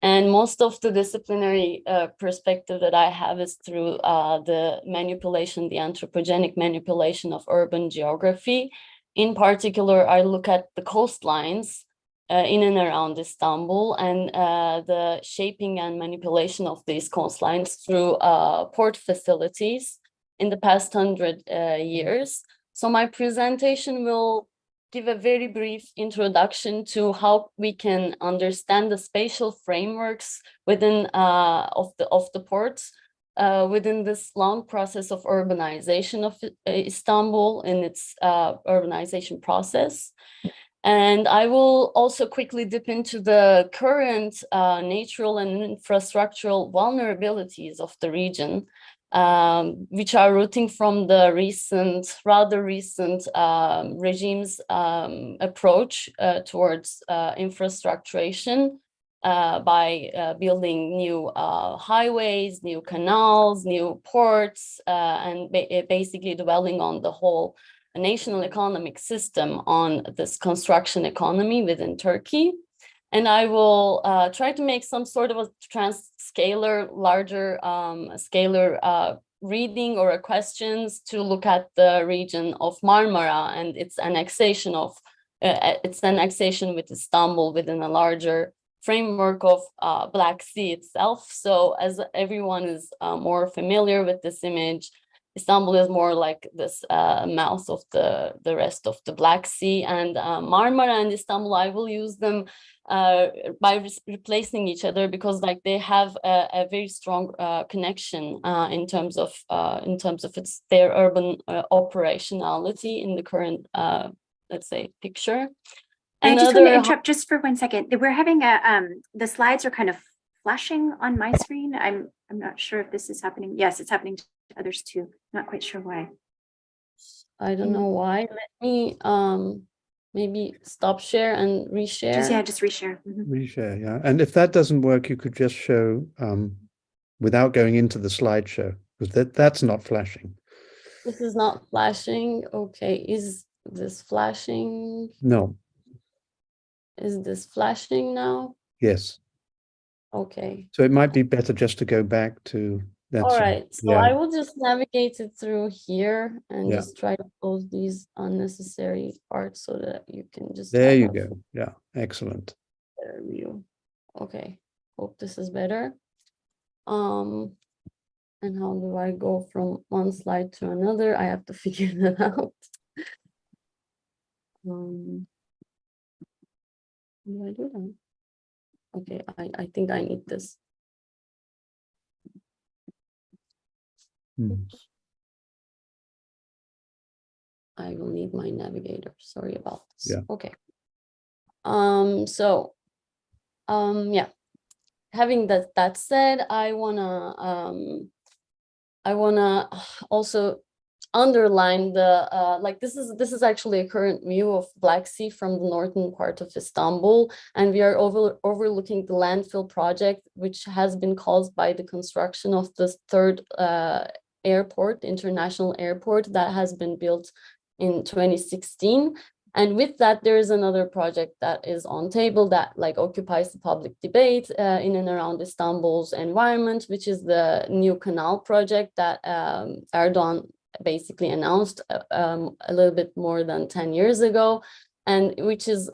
And most of the disciplinary perspective that I have is through the manipulation, the anthropogenic manipulation of urban geography. In particular, I look at the coastlines in and around Istanbul, and the shaping and manipulation of these coastlines through port facilities in the past 100 years. So my presentation will give a very brief introduction to how we can understand the spatial frameworks within of the ports within this long process of urbanization of Istanbul in its urbanization process. And I will also quickly dip into the current natural and infrastructural vulnerabilities of the region, which are rooting from the rather recent regime's approach towards infrastructuration by building new highways, new canals, new ports, and basically dwelling on the whole national economic system on this construction economy within Turkey. And I will try to make some sort of a larger scalar reading or questions to look at the region of Marmara and its annexation with Istanbul within a larger framework of Black Sea itself. So as everyone is more familiar with this image, Istanbul is more like this mouth of the rest of the Black Sea, and Marmara and Istanbul, I will use them by replacing each other because like they have a very strong connection in terms of their urban operationality in the current let's say picture. I just want to interrupt just for 1 second. We're having the slides are kind of flashing on my screen. I'm not sure if this is happening. Yes, it's happening to others too. Not quite sure why. I don't know why. Let me maybe stop share and reshare. Just reshare. Mm-hmm. Reshare, yeah. And if that doesn't work, you could just show without going into the slideshow, because that's not flashing. This is not flashing. Okay, is this flashing? No. Is this flashing now? Yes. Okay. So it might be better just to go back to that. All right. So I will just navigate it through here and just try to close these unnecessary parts so that you can just. There you go. Yeah. Excellent. Better view. Okay. Hope this is better. And how do I go from one slide to another? I have to figure that out. How do I do that? Okay, I think I need this. I will need my navigator. Sorry about this. Yeah. Okay. Yeah. Having that said, I wanna also underline the like this is actually a current view of Black Sea from the northern part of Istanbul, and we are overlooking the landfill project, which has been caused by the construction of the third international airport that has been built in 2016. And with that, there is another project that is on table that like occupies the public debate in and around Istanbul's environment, which is the new canal project that Erdogan basically announced a little bit more than 10 years ago, and which is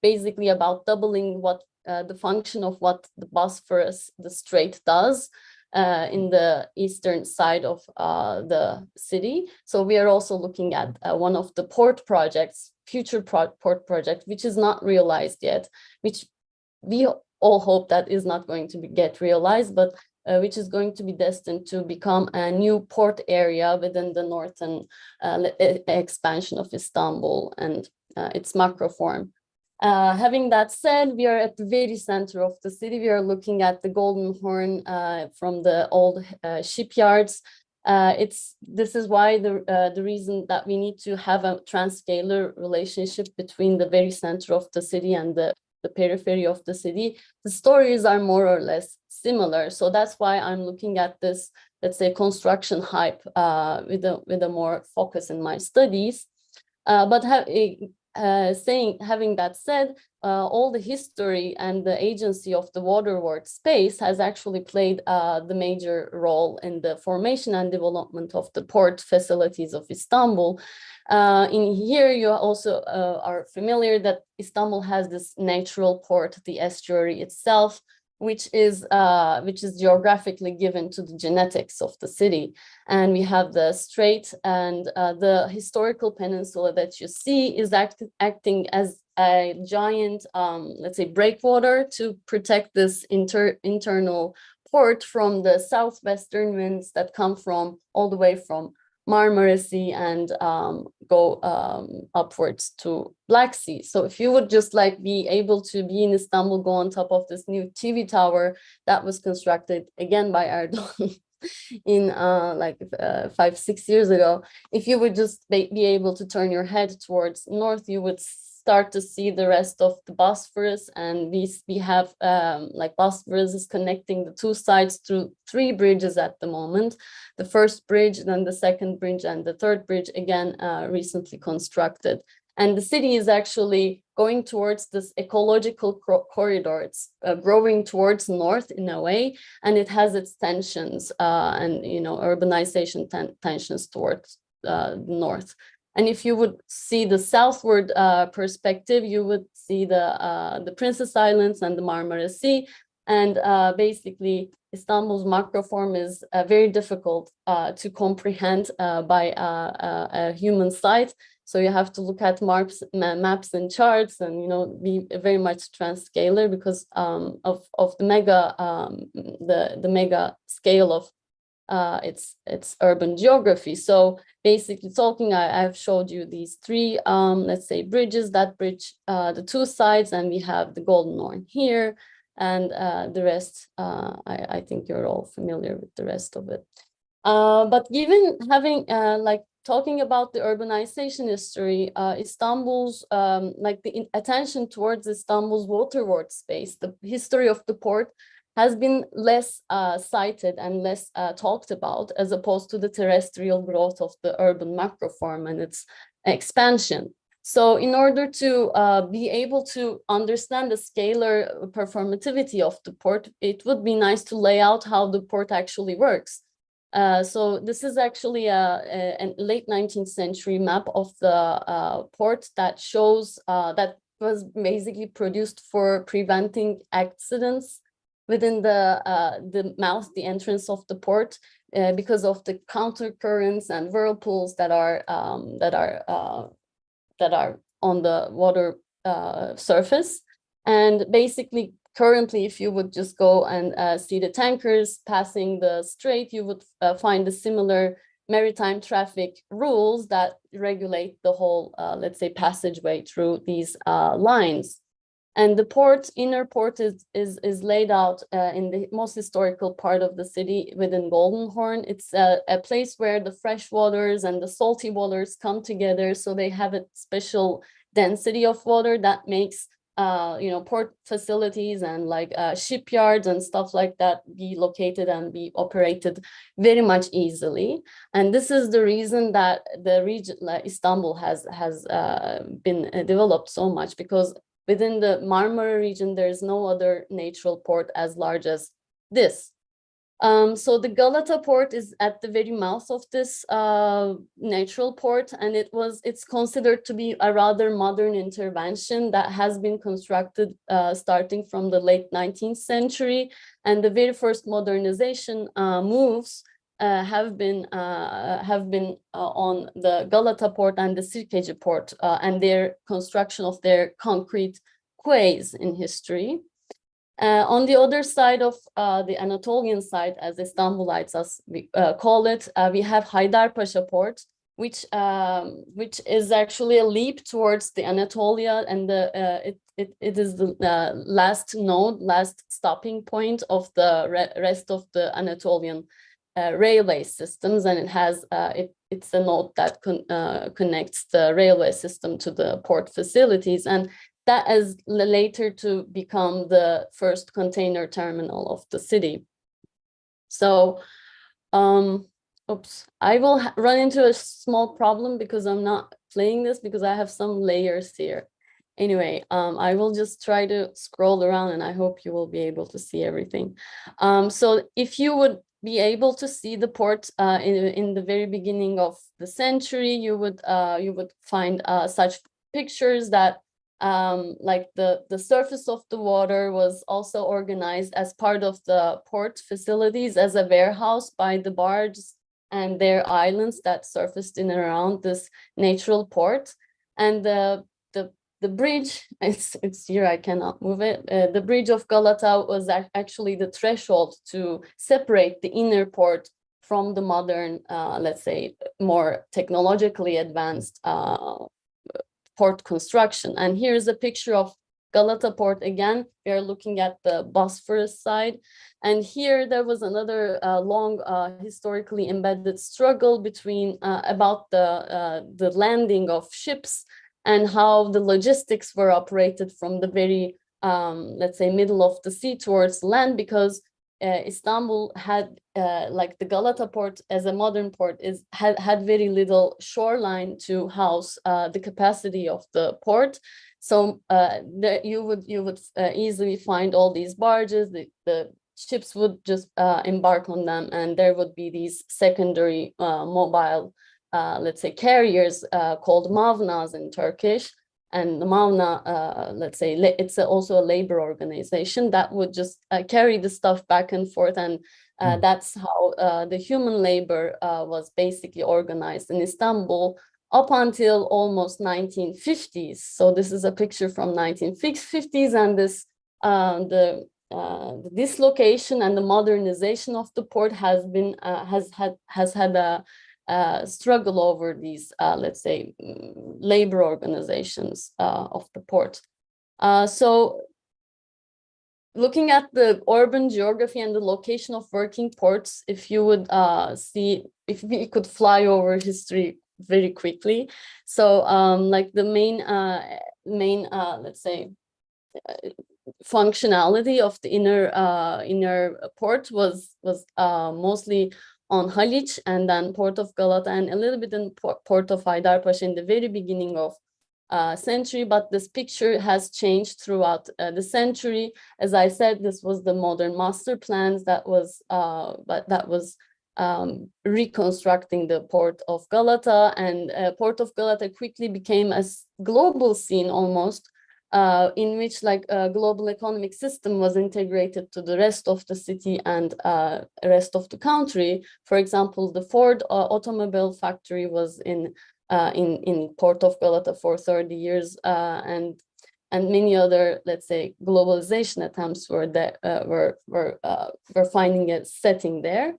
basically about doubling what the function of what the Bosphorus, the Strait, does in the eastern side of the city. So we are also looking at one of the port projects, future port project, which is not realized yet, which we all hope that is not going to get realized, but which is going to be destined to become a new port area within the northern expansion of Istanbul and its macro form. Having that said, we are at the very center of the city. We are looking at the Golden Horn from the old shipyards. This is why the reason that we need to have a transcalar relationship between the very center of the city and the periphery of the city. The stories are more or less similar. So that's why I'm looking at this, let's say, construction hype with a more focus in my studies. But having that said, all the history and the agency of the waterward space has actually played the major role in the formation and development of the port facilities of Istanbul. In here, you also are familiar that Istanbul has this natural port, the estuary itself, which is geographically given to the genetics of the city. And we have the strait, and the historical peninsula that you see is acting as a giant, let's say, breakwater to protect this internal port from the southwestern winds that come from all the way from Marmara Sea and go upwards to Black Sea. So if you would just like be able to be in Istanbul, go on top of this new TV tower that was constructed again by Erdogan in 5-6 years ago, if you would just be able to turn your head towards north, you would start to see the rest of the Bosphorus, and we have like Bosphorus is connecting the two sides through 3 bridges at the moment. The first bridge, then the second bridge, and the third bridge again recently constructed. And the city is actually going towards this ecological corridor. It's growing towards north in a way, and it has its tensions and urbanization tensions towards north. And if you would see the southward perspective, you would see the Princess Islands and the Marmara Sea. And basically, Istanbul's macroform is very difficult to comprehend by a human sight. So you have to look at maps and charts, and be very much transcalar because of the mega scale of its urban geography. So basically talking, I've showed you these 3 let's say bridges, that bridge, the 2 sides, and we have the Golden Horn here, and the rest I think you're all familiar with the rest of it. But given having talking about the urbanization history, Istanbul's the attention towards Istanbul's waterward space, the history of the port has been less cited and less talked about, as opposed to the terrestrial growth of the urban macroform and its expansion. So in order to be able to understand the scalar performativity of the port, it would be nice to lay out how the port actually works. So this is actually a late 19th century map of the port that shows that was basically produced for preventing accidents within the mouth, the entrance of the port, because of the counter currents and whirlpools that are on the water surface. And basically, currently, if you would just go and see the tankers passing the strait, you would find the similar maritime traffic rules that regulate the whole, let's say, passageway through these lines. And the port, inner port, is laid out in the most historical part of the city within Golden Horn. It's a place where the fresh waters and the salty waters come together, so they have a special density of water that makes port facilities and shipyards and stuff like that be located and be operated very much easily. And this is the reason that the region, like Istanbul, has been developed so much, because within the Marmara region, there is no other natural port as large as this. So the Galata port is at the very mouth of this natural port, and it's considered to be a rather modern intervention that has been constructed starting from the late 19th century. And the very first modernization moves have been on the Galata port and the Sirkeci port and their construction of their concrete quays in history. On the other side of the Anatolian side, as Istanbulites call it, we have Haydarpaşa port, which is actually a leap towards the Anatolia, and it is the last stopping point of the rest of the Anatolian railway systems, and it has it's a node that connects the railway system to the port facilities, and that is later to become the first container terminal of the city. So, I will run into a small problem because I'm not playing this because I have some layers here. Anyway, I will just try to scroll around and I hope you will be able to see everything. So if you would be able to see the port in the very beginning of the century. You would find such pictures that like the surface of the water was also organized as part of the port facilities as a warehouse by the barges and their islands that surfaced in and around this natural port. And the bridge, it's here, I cannot move it. The bridge of Galata was actually the threshold to separate the inner port from the modern, let's say, more technologically advanced port construction. And here's a picture of Galata port again. We are looking at the Bosphorus side. And here there was another long historically embedded struggle between about the landing of ships and how the logistics were operated from the very, let's say, middle of the sea towards land, because Istanbul had, like the Galata port as a modern port, had very little shoreline to house the capacity of the port. So you would easily find all these barges, the ships would just embark on them, and there would be these secondary mobile let's say carriers called mavnas in Turkish. And the mavna, let's say, it's also a labor organization that would just carry the stuff back and forth. And that's how the human labor was basically organized in Istanbul up until almost 1950s. So this is a picture from 1950s, and this the dislocation and the modernization of the port has been has had a struggle over these, let's say, labor organizations of the port. So looking at the urban geography and the location of working ports, if you would see, if we could fly over history very quickly. So like the main, let's say, functionality of the inner port was mostly on Haliç, and then Port of Galata, and a little bit in Port of Haydarpaşa in the very beginning of century. But this picture has changed throughout the century. As I said, this was the modern master plans that was reconstructing the Port of Galata, and Port of Galata quickly became a global scene almost, in which like a global economic system was integrated to the rest of the city and rest of the country. For example, the Ford automobile factory was in Port of Galata for 30 years, and many other, let's say, globalization attempts were finding a setting there.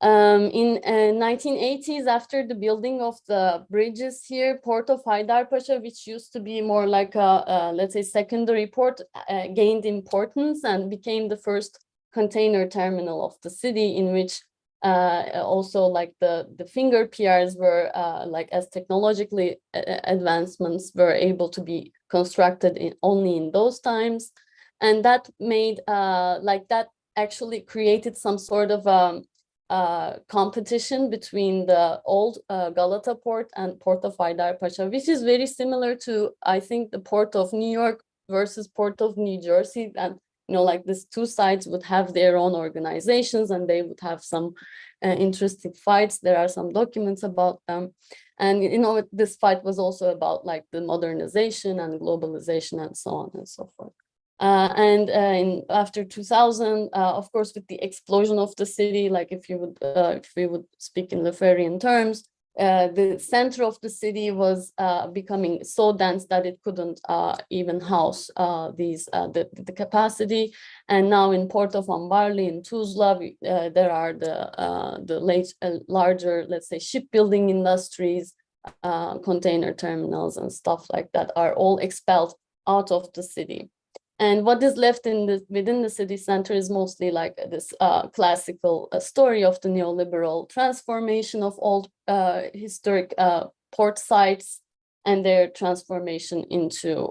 In 1980s, after the building of the bridges here, Port of Haydarpaşa, which used to be more like a let's say, secondary port, gained importance and became the first container terminal of the city, in which also like the finger piers were like, as technologically advancements were able to be constructed only in those times. And that made like that actually created some sort of competition between the old Galata port and Port of Haydarpaşa, which is very similar to, I think, the Port of New York versus Port of New Jersey. And you know, like these two sides would have their own organizations, and they would have some interesting fights. There are some documents about them. And you know, this fight was also about like the modernization and globalization and so on and so forth. After 2000, of course, with the explosion of the city, like if we would speak in Leferian terms, the center of the city was becoming so dense that it couldn't even house the capacity. And now in Port of Ambarli in Tuzla, there are the larger, let's say, shipbuilding industries, container terminals and stuff like that are all expelled out of the city. And what is left within the city center is mostly like this classical story of the neoliberal transformation of old historic port sites and their transformation into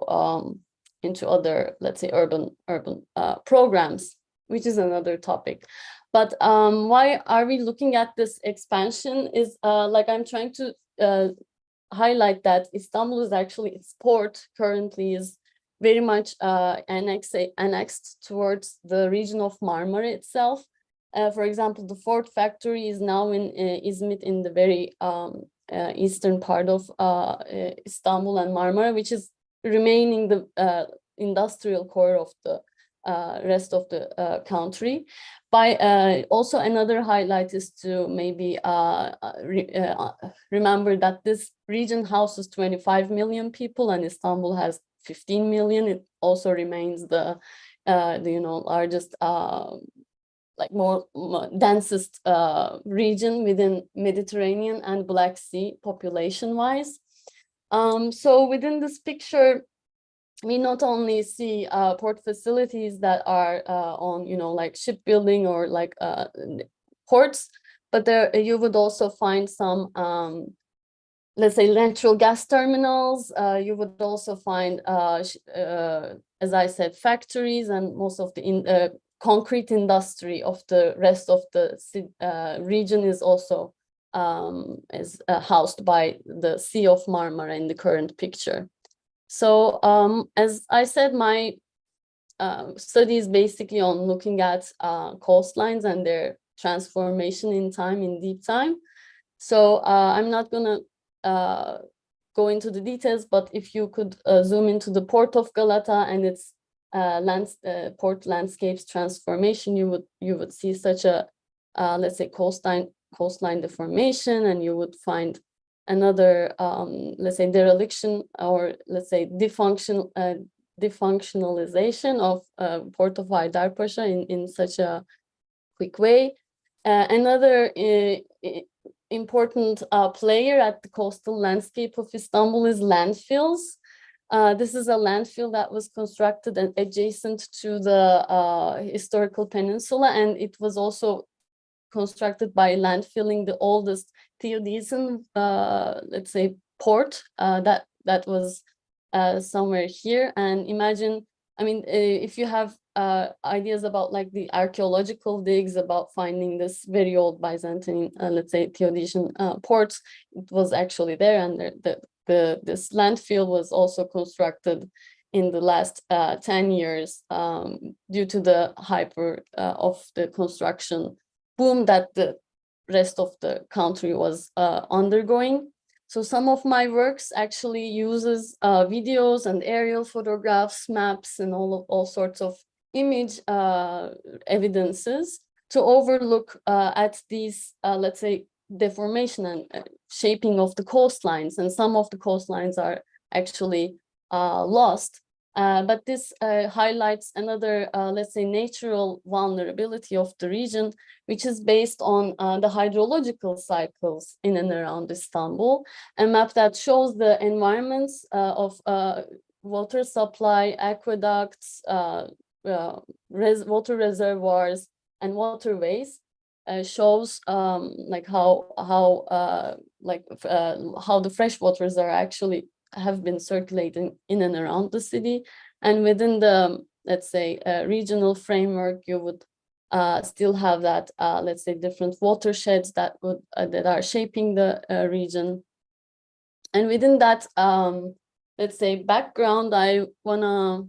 other, let's say, urban programs, which is another topic. But why are we looking at this expansion is like I'm trying to highlight that Istanbul is actually, its port currently is very much annexed towards the region of Marmara itself. For example, the Ford factory is now in Izmit, in the very eastern part of Istanbul and Marmara, which is remaining the industrial core of the rest of the country. Also another highlight is to maybe remember that this region houses 25 million people and Istanbul has 15 million. It also remains the largest like more densest region within Mediterranean and Black Sea population wise. So within this picture, we not only see port facilities that are on, like shipbuilding or like ports, but there you would also find some, let's say, natural gas terminals. You would also find, as I said, factories, and most of the concrete industry of the rest of the region is also housed by the Sea of Marmara in the current picture. So as I said, my study is basically on looking at coastlines and their transformation in time, in deep time. So I'm not gonna go into the details, but if you could zoom into the port of Galata and its port landscapes transformation, you would see such a let's say coastline deformation, and you would find another let's say dereliction, or let's say defunctionalization of Port of Haydarpaşa in such a quick way. Another important player at the coastal landscape of Istanbul is landfills. This is a landfill that was constructed adjacent to the historical peninsula, and it was also constructed by landfilling the oldest Theodosian, let's say, port that was somewhere here. And imagine, I mean, if you have ideas about like the archaeological digs about finding this very old Byzantine, let's say, Theodosian ports, it was actually there, and this landfill was also constructed in the last 10 years due to the hyper of the construction boom that the rest of the country was undergoing. So some of my works actually uses videos and aerial photographs, maps, and all sorts of image evidences to overlook at these, let's say, deformation and shaping of the coastlines. And some of the coastlines are actually lost. But this highlights another, let's say, natural vulnerability of the region, which is based on the hydrological cycles in and around Istanbul, a map that shows the environments of water supply, aqueducts, water reservoirs, and waterways. Shows like how the fresh waters are actually have been circulating in and around the city. And within the, let's say, regional framework, you would still have that, let's say, different watersheds that are shaping the region. And within that, let's say, background, I wanna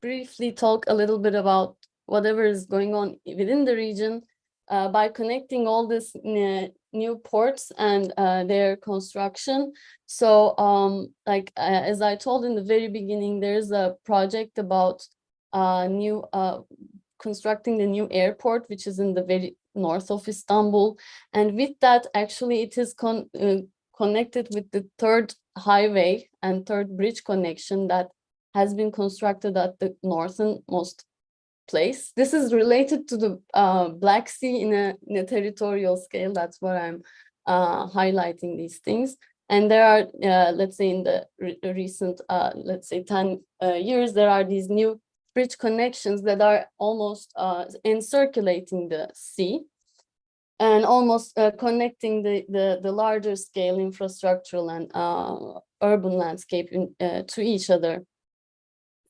briefly talk a little bit about whatever is going on within the region by connecting all these new ports and their construction. So as I told in the very beginning, there's a project about constructing the new airport, which is in the very north of Istanbul. And with that, actually, it is connected with the third highway and third bridge connection that has been constructed at the northernmost place. This is related to the Black Sea in a territorial scale. That's why I'm highlighting these things. And there are, let's say, in the recent, let's say, 10 years, there are these new bridge connections that are almost encirculating the sea and almost connecting the larger scale infrastructural and urban landscape to each other.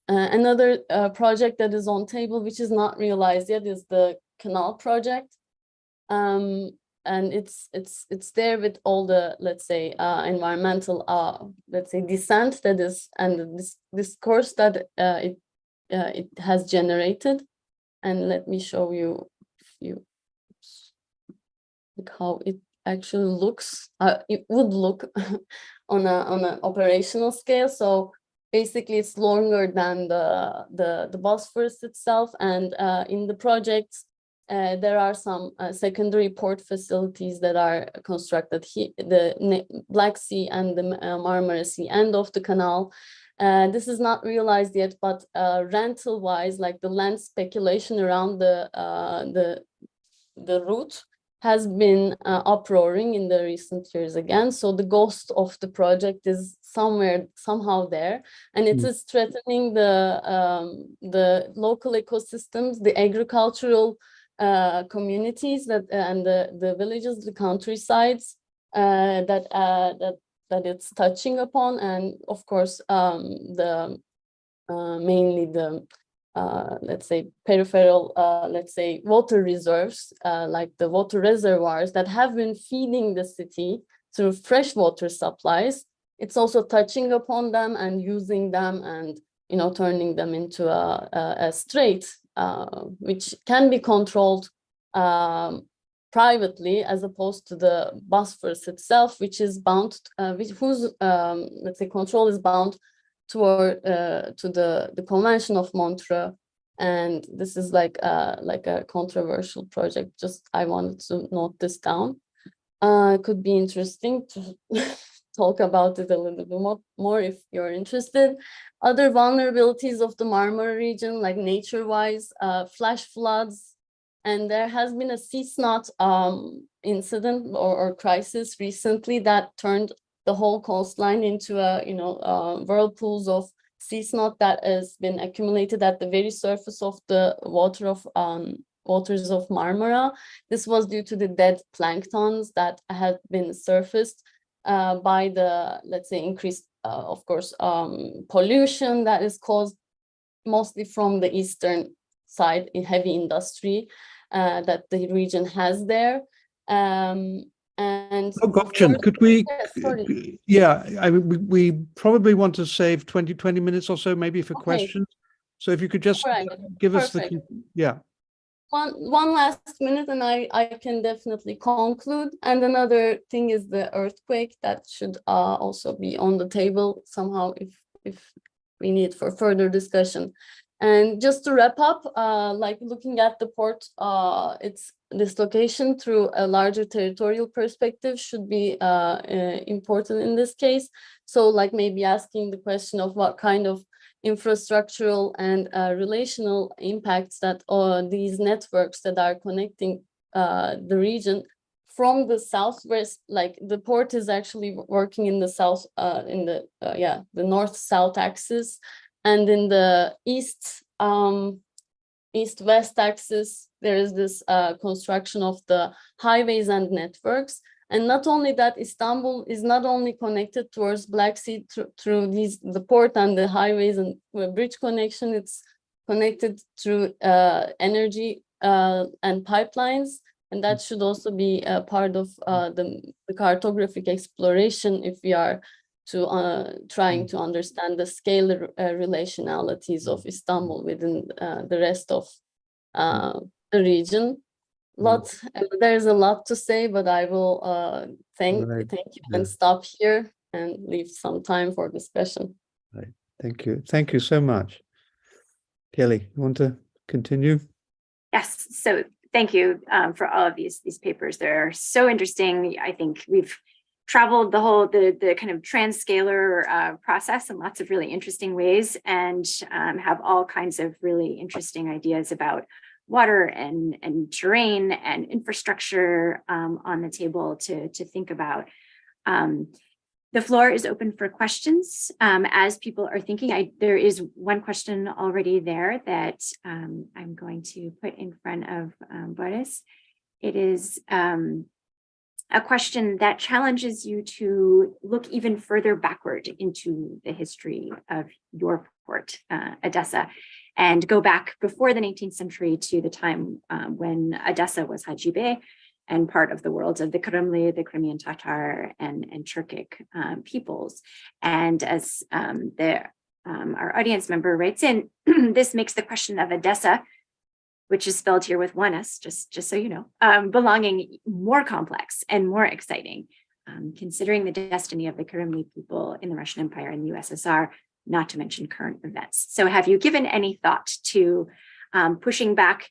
Another project that is on table, which is not realized yet, is the canal project. And it's there with all the, let's say, environmental, let's say, dissent that is, and this discourse that it has generated. And let me show you a few like how it actually looks. It would look on an operational scale. So basically, it's longer than the Bosphorus itself, and in the project, there are some secondary port facilities that are constructed here, the Black Sea and the Marmara Sea end of the canal. This is not realized yet, but rental-wise, like the land speculation around the route has been uproaring in the recent years again. So the ghost of the project is somehow there, and it is threatening the local ecosystems, the agricultural communities and the villages, the countrysides that it's touching upon, and of course mainly the let's say peripheral let's say water reserves, like the water reservoirs that have been feeding the city through fresh water supplies. It's also touching upon them and using them, and turning them into a strait, which can be controlled privately, as opposed to the Bosphorus itself, which is bound, whose let's say control is bound toward to the Convention of Montreux. And this is like a controversial project. Just I wanted to note this down. It could be interesting to talk about it a little bit more if you're interested. Other vulnerabilities of the Marmara region, like nature-wise, flash floods, and there has been a sea snot incident or crisis recently that turned the whole coastline into whirlpools of sea snot that has been accumulated at the very surface of the waters of Marmara. This was due to the dead planktons that had been surfaced by the, let's say, increased, of course, pollution that is caused mostly from the eastern side in heavy industry that the region has there. And Gokchan, could we, we probably want to save 20 minutes or so, maybe for questions. So if you could just give us one last minute, and I can definitely conclude. And another thing is the earthquake that should also be on the table somehow if we need for further discussion. And just to wrap up, like looking at the port, its dislocation through a larger territorial perspective should be important in this case. So like maybe asking the question of what kind of infrastructural and relational impacts that these networks that are connecting the region from the southwest, like the port is actually working in the south, in the north-south axis, and in the east-west axis, there is this construction of the highways and networks. And not only that, Istanbul is not only connected towards Black Sea through the port and the highways and bridge connection, it's connected through energy and pipelines. And that should also be a part of the cartographic exploration if we are trying to understand the scale relationalities of Istanbul within the rest of the region. There's a lot to say, but I will thank you and stop here and leave some time for discussion. Right. Thank you so much. Kelly, you want to continue? Yes. So thank you for all of these papers. They're so interesting. I think we've traveled the kind of transscalar process in lots of really interesting ways, and have all kinds of really interesting ideas about water and terrain and infrastructure on the table to think about. The floor is open for questions. As people are thinking, there is one question already there that I'm going to put in front of Boris. It is a question that challenges you to look even further backward into the history of your port, Odessa, and go back before the 19th century to the time when Odessa was Hagi Bey and part of the world of the Krimli, the Crimean Tatar, and Turkic peoples. And as our audience member writes in, this makes the question of Odessa which is spelled here with one S, just so you know, belonging more complex and more exciting, considering the destiny of the Karenni people in the Russian Empire and the USSR, not to mention current events. So have you given any thought to pushing back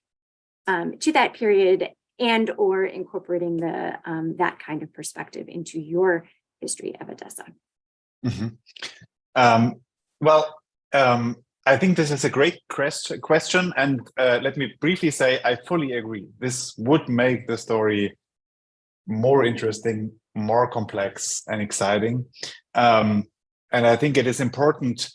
to that period and or incorporating that kind of perspective into your history of Odessa? I think this is a great question, and let me briefly say I fully agree. This would make the story more interesting, more complex and exciting. And I think it is important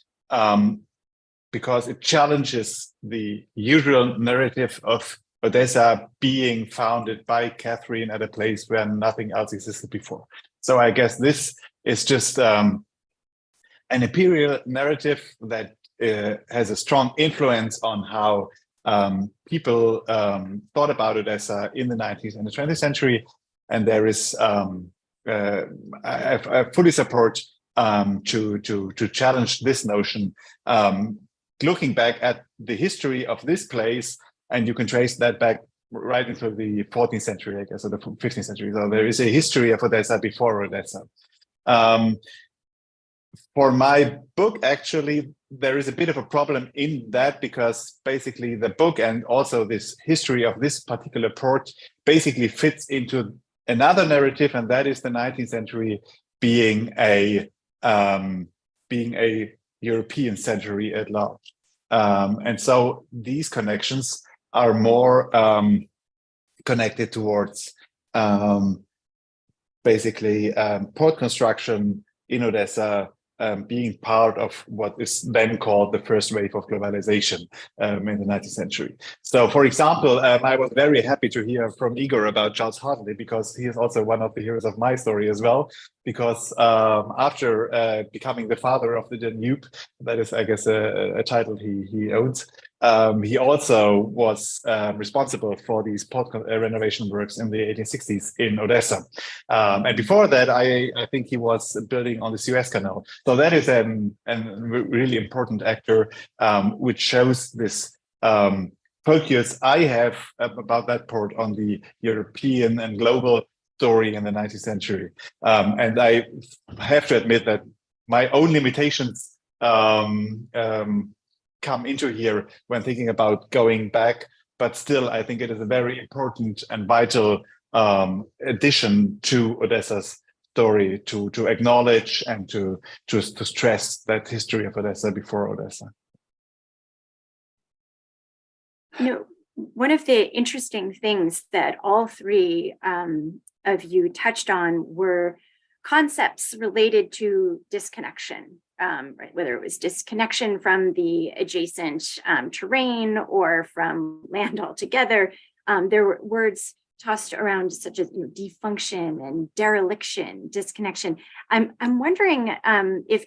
because it challenges the usual narrative of Odessa being founded by Catherine at a place where nothing else existed before. So I guess this is just an imperial narrative that has a strong influence on how people thought about Odessa in the 19th and the 20th century. And there is, I fully support to challenge this notion, looking back at the history of this place, and you can trace that back right into the 14th century, I guess, or the 15th century. So there is a history of Odessa before Odessa. For my book, actually, there is a bit of a problem in that, because basically the book and also this history of this particular port basically fits into another narrative, and that is the 19th century being a European century at large. And so these connections are more connected towards basically port construction in Odessa, being part of what is then called the first wave of globalization in the 19th century. So, for example, I was very happy to hear from Igor about Charles Hartley, because he is also one of the heroes of my story as well, because after becoming the father of the Danube, that is, I guess, a title he owns, he also was responsible for these port renovation works in the 1860s in Odessa. And before that, I think he was building on the Suez Canal. So that is a really important actor, which shows this focus I have about that port on the European and global story in the 19th century. And I have to admit that my own limitations come into here when thinking about going back, but still I think it is a very important and vital addition to Odessa's story to acknowledge and to stress that history of Odessa before Odessa. You know, one of the interesting things that all three of you touched on were concepts related to disconnection. Right, whether it was disconnection from the adjacent terrain or from land altogether. There were words tossed around such as defunction and dereliction, disconnection. I'm wondering if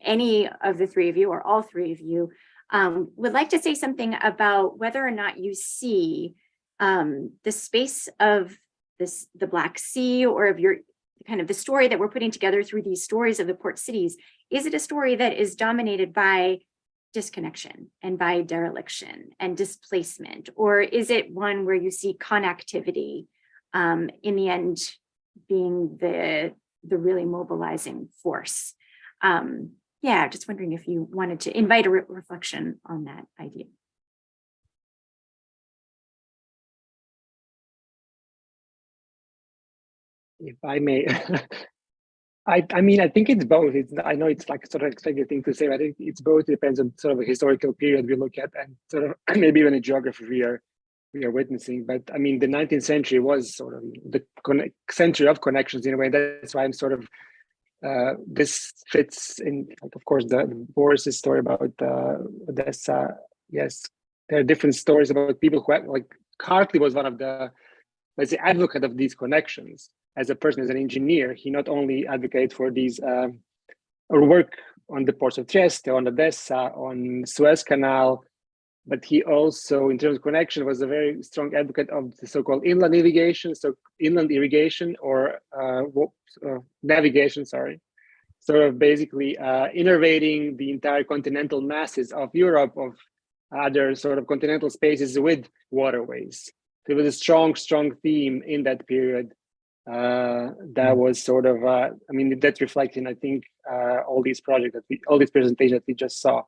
any of the three of you, or all three of you, would like to say something about whether or not you see the space of the Black Sea, or of your kind of the story that we're putting together through these stories of the port cities. Is it a story that is dominated by disconnection and by dereliction and displacement? Or is it one where you see connectivity in the end being the really mobilizing force? Yeah, just wondering if you wanted to invite a reflection on that idea. If I may, I mean, I think it's both. I know it's like sort of expected thing to say, but I think it's both. It depends on sort of a historical period we look at, and sort of maybe even a geography we are witnessing. But I mean, the 19th century was sort of the century of connections in a way. That's why I'm sort of this fits in. Like, of course, the Boris's story about Odessa. Yes, there are different stories about people who like Hartley was one of the, let's say, advocate of these connections. As a person, as an engineer, he not only advocated for these or work on the ports of Trieste, on Odessa, on Suez Canal, but he also, in terms of connection, was a very strong advocate of the so-called inland navigation, so inland irrigation or navigation, sorry, sort of basically innervating the entire continental masses of Europe, of other sort of continental spaces with waterways. So it was a strong theme in that period. That was sort of, I mean, that's reflecting, I think, all these projects all these presentations that we just saw.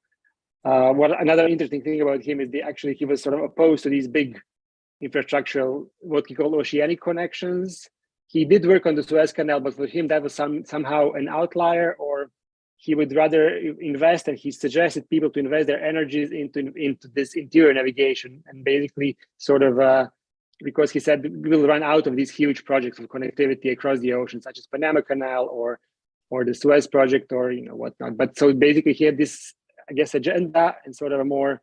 What another interesting thing about him is he was sort of opposed to these big infrastructural, what he called oceanic connections. He did work on the Suez Canal, but for him that was somehow an outlier, or he would rather invest, and he suggested people to invest their energies into this interior navigation, and basically sort of because he said we will run out of these huge projects of connectivity across the ocean, such as Panama Canal or the Suez project, or whatnot. But so basically he had this, I guess, agenda and sort of a more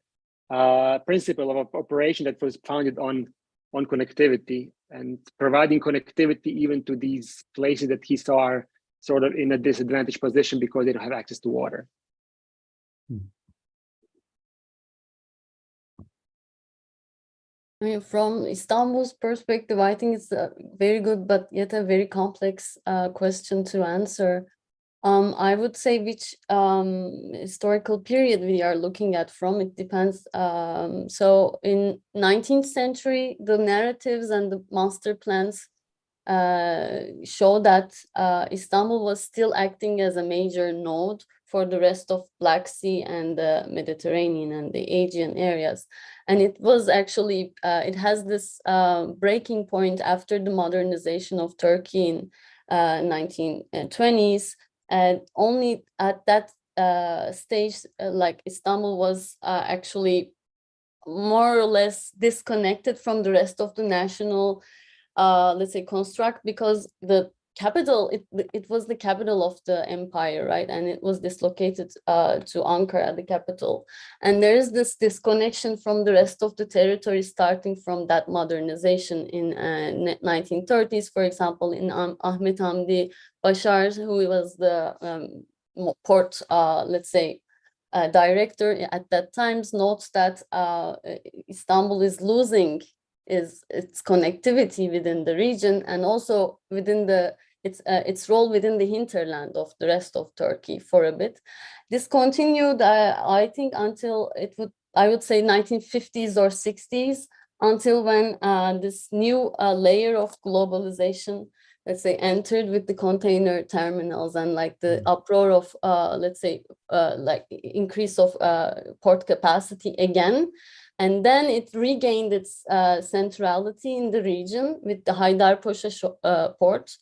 principle of operation that was founded on connectivity and providing connectivity even to these places that he saw are sort of in a disadvantaged position because they don't have access to water. I mean, from Istanbul's perspective, I think it's a very good, but yet a very complex question to answer. I would say which historical period we are looking at from, it depends. So in 19th century, the narratives and the master plans show that Istanbul was still acting as a major node for the rest of Black Sea and the Mediterranean and the Aegean areas. And it was actually, it has this breaking point after the modernization of Turkey in 1920s. And only at that stage, like Istanbul was actually more or less disconnected from the rest of the national, let's say, construct, because the capital, it was the capital of the empire, right? And it was dislocated to Ankara, the capital. And there is this disconnection from the rest of the territory, starting from that modernization in 1930s, for example, in Ahmet Hamdi Bashar, who was the port, let's say, director at that time, notes that Istanbul is losing its connectivity within the region, and also within its role within the hinterland of the rest of Turkey for a bit. This continued, I think, until I would say 1950s or 60s, until when this new layer of globalization, let's say, entered with the container terminals and like the uproar of, let's say, like increase of port capacity again. And then it regained its centrality in the region with the Haydarpaşa port.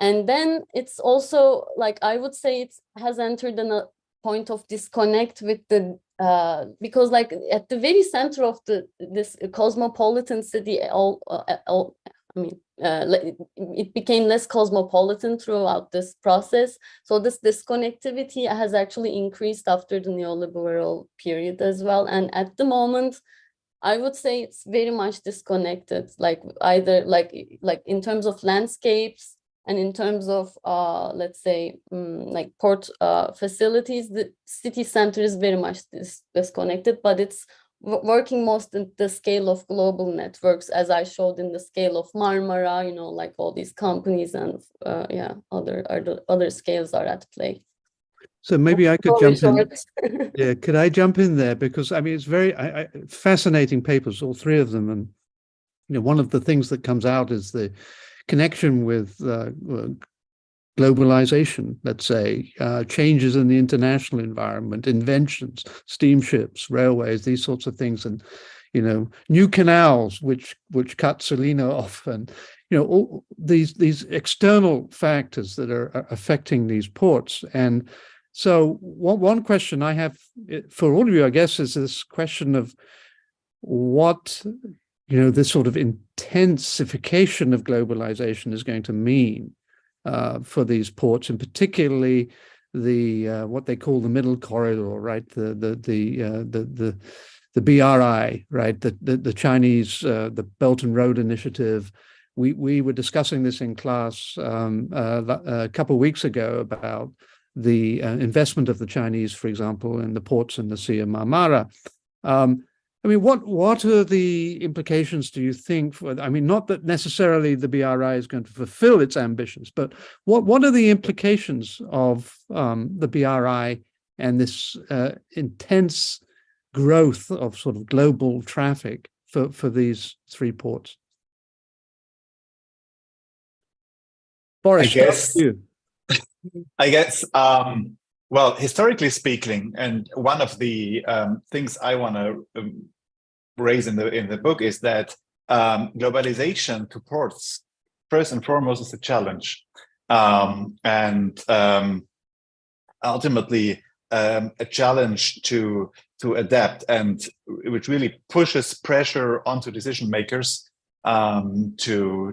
And then it's also, like, I would say it has entered in a point of disconnect with the, because like at the very center of this cosmopolitan city, it became less cosmopolitan throughout this process. So this disconnectivity has actually increased after the neoliberal period as well. And at the moment, I would say it's very much disconnected, like either like in terms of landscapes and in terms of, let's say, like port facilities. The city center is very much disconnected, but it's working most at the scale of global networks, as I showed in the scale of Marmara, like all these companies and other scales are at play. So maybe I could jump in. Yeah, could I jump in there? Because I mean, it's very fascinating papers, all three of them. And one of the things that comes out is the connection with globalization, let's say, changes in the international environment, inventions, steamships, railways, these sorts of things, and new canals which cut Sulina off, and all these external factors that are affecting these ports. And so one question I have for all of you, I guess, is this question of what this sort of intensification of globalization is going to mean for these ports, and particularly the what they call the middle corridor, right? The BRI, right? The Chinese the Belt and Road Initiative. We were discussing this in class a couple of weeks ago about the investment of the Chinese, for example, in the ports in the Sea of Marmara. I mean, what are the implications, do you think, for, I mean, not that necessarily the BRI is going to fulfill its ambitions, but what are the implications of the BRI and this intense growth of sort of global traffic for these three ports? Boris, I guess, well, historically speaking, and one of the things I want to raise in the book is that globalization to ports, first and foremost, is a challenge, and ultimately a challenge to adapt, and which really pushes pressure onto decision makers to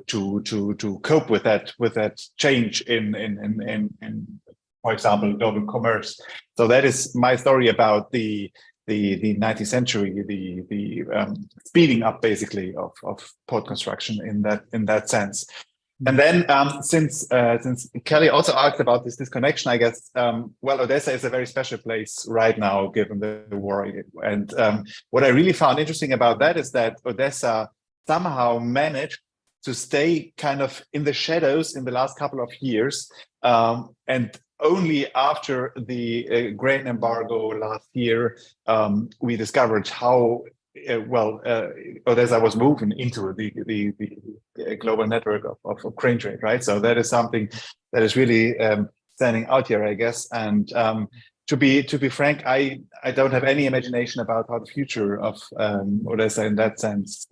cope with that change in for example, global commerce. So that is my story about the 19th century, the speeding up basically of port construction in that sense. And then since Kelly also asked about this disconnection, I guess, well, Odessa is a very special place right now, given the war. And what I really found interesting about that is that Odessa somehow managed to stay kind of in the shadows in the last couple of years. And only after the grain embargo last year, we discovered how well Odessa was moving into the global network of grain trade, right? So that is something that is really standing out here, I guess. And to be frank, I don't have any imagination about how the future of Odessa in that sense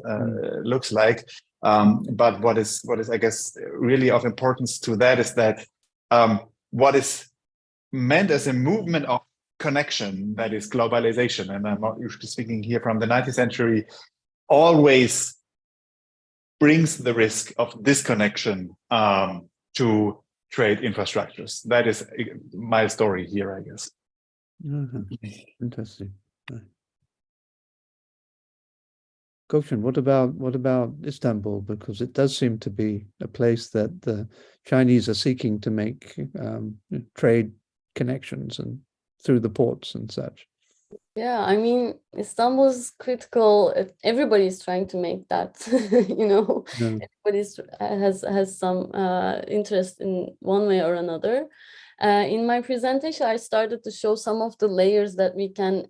looks like. But what is I guess really of importance to that is that what is meant as a movement of connection, that is globalization, and I'm not usually speaking here from the 19th century, always brings the risk of disconnection to trade infrastructures. That is my story here, I guess. Interesting. Gokchen, what about Istanbul? Because it does seem to be a place that the Chinese are seeking to make trade connections and through the ports and such. Yeah, I mean, Istanbul is critical. Everybody's trying to make that, you know, everybody has some interest in one way or another. In my presentation, I started to show some of the layers that we can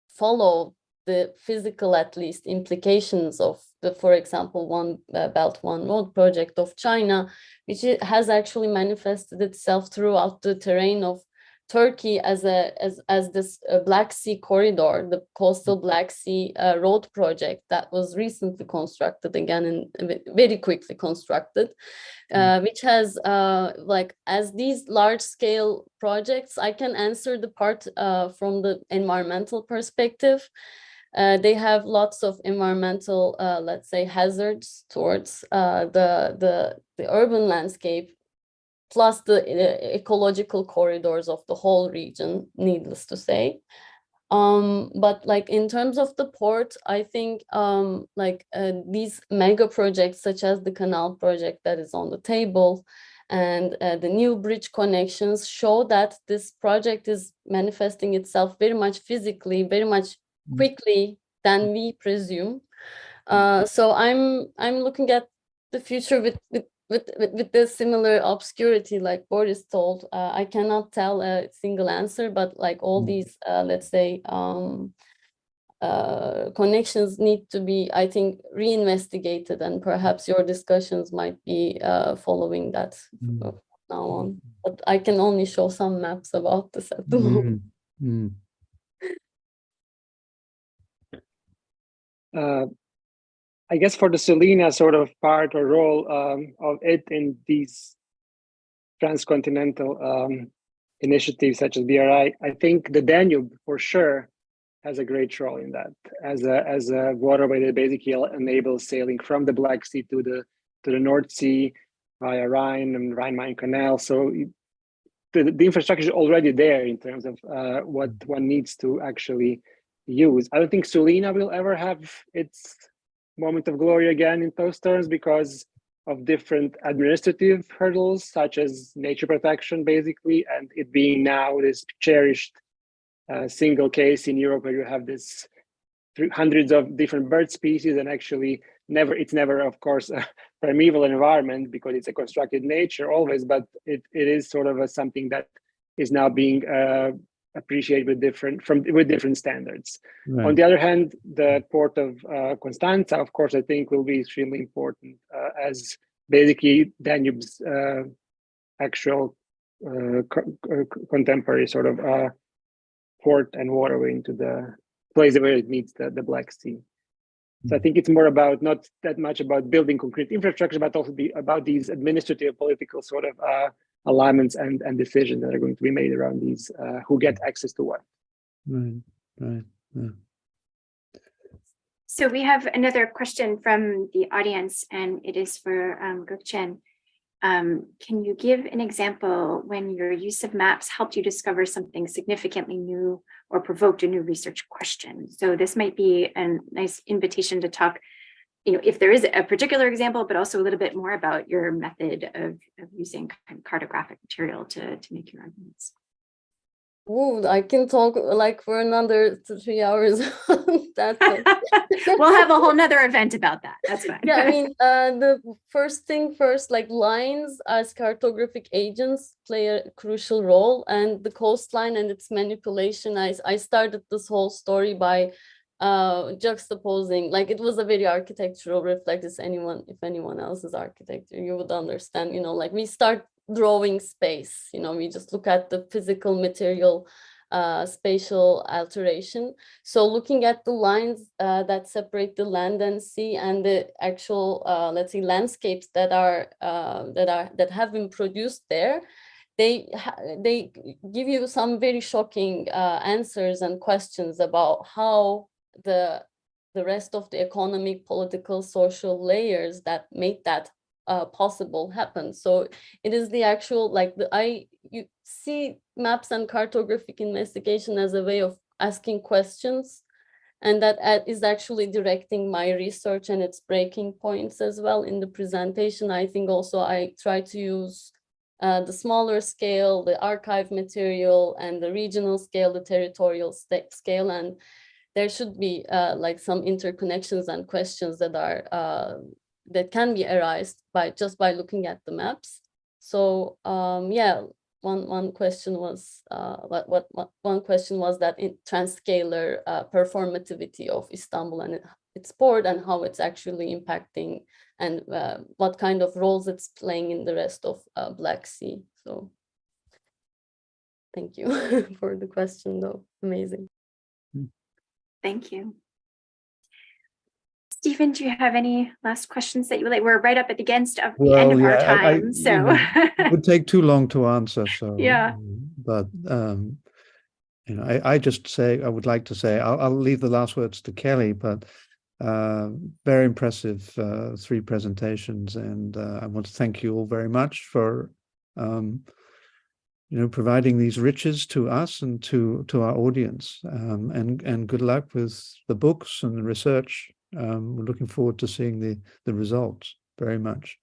follow, the physical, at least, implications of the, for example, One Belt, One Road project of China, which has actually manifested itself throughout the terrain of Turkey as this Black Sea corridor, the coastal Black Sea road project that was recently constructed again and very quickly constructed, which has like, as these large scale projects, I can answer the part from the environmental perspective. They have lots of environmental, let's say, hazards towards the urban landscape, plus the ecological corridors of the whole region, needless to say. But like in terms of the port, I think these mega projects such as the canal project that is on the table and the new bridge connections show that this project is manifesting itself very much physically, very much quickly than we presume. So I'm looking at the future with this similar obscurity, like Boris told. I cannot tell a single answer, but like all these, let's say, connections need to be, I think, reinvestigated, and perhaps your discussions might be following that from now on. But I can only show some maps about this at the moment. I guess for the Sulina sort of part or role of it in these transcontinental initiatives such as BRI, I think the Danube for sure has a great role in that as a waterway that basically enables sailing from the Black Sea to the North Sea via Rhine and Rhine-Main Canal. So the infrastructure is already there in terms of what one needs to actually use. I don't think Sulina will ever have its moment of glory again in those terms because of different administrative hurdles, such as nature protection, basically, and it being now this cherished single case in Europe where you have this hundreds of different bird species, and actually it's never, of course, a primeval environment because it's a constructed nature always, but it is sort of something that is now being appreciate with different standards. Right. On the other hand, the port of Constanza, of course, I think will be extremely important as basically Danube's actual contemporary sort of port and waterway into the place where it meets the Black Sea. So I think it's more about not that much about building concrete infrastructure, but also about these administrative, political sort of alignments and decisions that are going to be made around these who get access to what. Right. Yeah. So we have another question from the audience, and it is for Gökçen. Can you give an example when your use of maps helped you discover something significantly new or provoked a new research question? So this might be a nice invitation to talk, if there is a particular example, but also a little bit more about your method of using kind of cartographic material to make your arguments. Oh, I can talk like for another 3 hours. That's We'll have a whole nother event about that. That's fine. Yeah, I mean, the first thing first, like lines as cartographic agents play a crucial role, and the coastline and its manipulation. I started this whole story by juxtaposing, like it was a very architectural reflex. If anyone else is architecture, you would understand, like we start drawing space, we just look at the physical material spatial alteration. So looking at the lines that separate the land and sea and the actual let's say landscapes that have been produced there, they give you some very shocking answers and questions about how the rest of the economic, political, social layers that made that possible happen. So it is the actual, you see maps and cartographic investigation as a way of asking questions, and that is actually directing my research and its breaking points as well in the presentation. I think also I try to use the smaller scale, the archive material, and the regional scale, the territorial scale, and there should be like some interconnections and questions that are that can be arised just by looking at the maps. So yeah, one question was one question was that transscalar performativity of Istanbul and its port, and how it's actually impacting, and what kind of roles it's playing in the rest of Black Sea. So thank you for the question, though. Amazing. Thank you. Stephen, do you have any last questions that you would like? We're right up at the end of our time, so it would take too long to answer. So yeah, but I just say I would like to say I'll leave the last words to Kelly, but very impressive 3 presentations, and I want to thank you all very much for providing these riches to us and to our audience, and good luck with the books and the research. We're looking forward to seeing the results very much.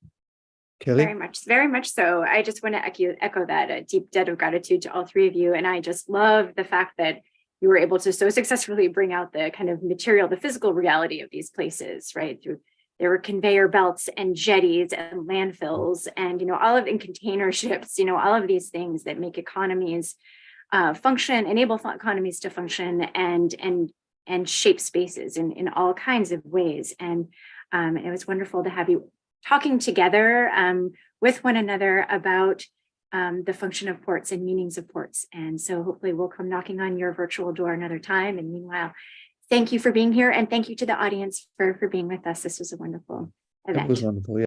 Kelly? Very much so. I just want to echo that, a deep debt of gratitude to all 3 of you. And I just love the fact that you were able to so successfully bring out the kind of material, the physical reality of these places, right? There were conveyor belts and jetties and landfills and, and container ships, all of these things that make economies function, enable economies to function and shape spaces in all kinds of ways. And it was wonderful to have you talking together with one another about the function of ports and meanings of ports. And so hopefully we'll come knocking on your virtual door another time. And meanwhile, thank you for being here, and thank you to the audience for being with us. This was a wonderful event. It was wonderful. Yeah.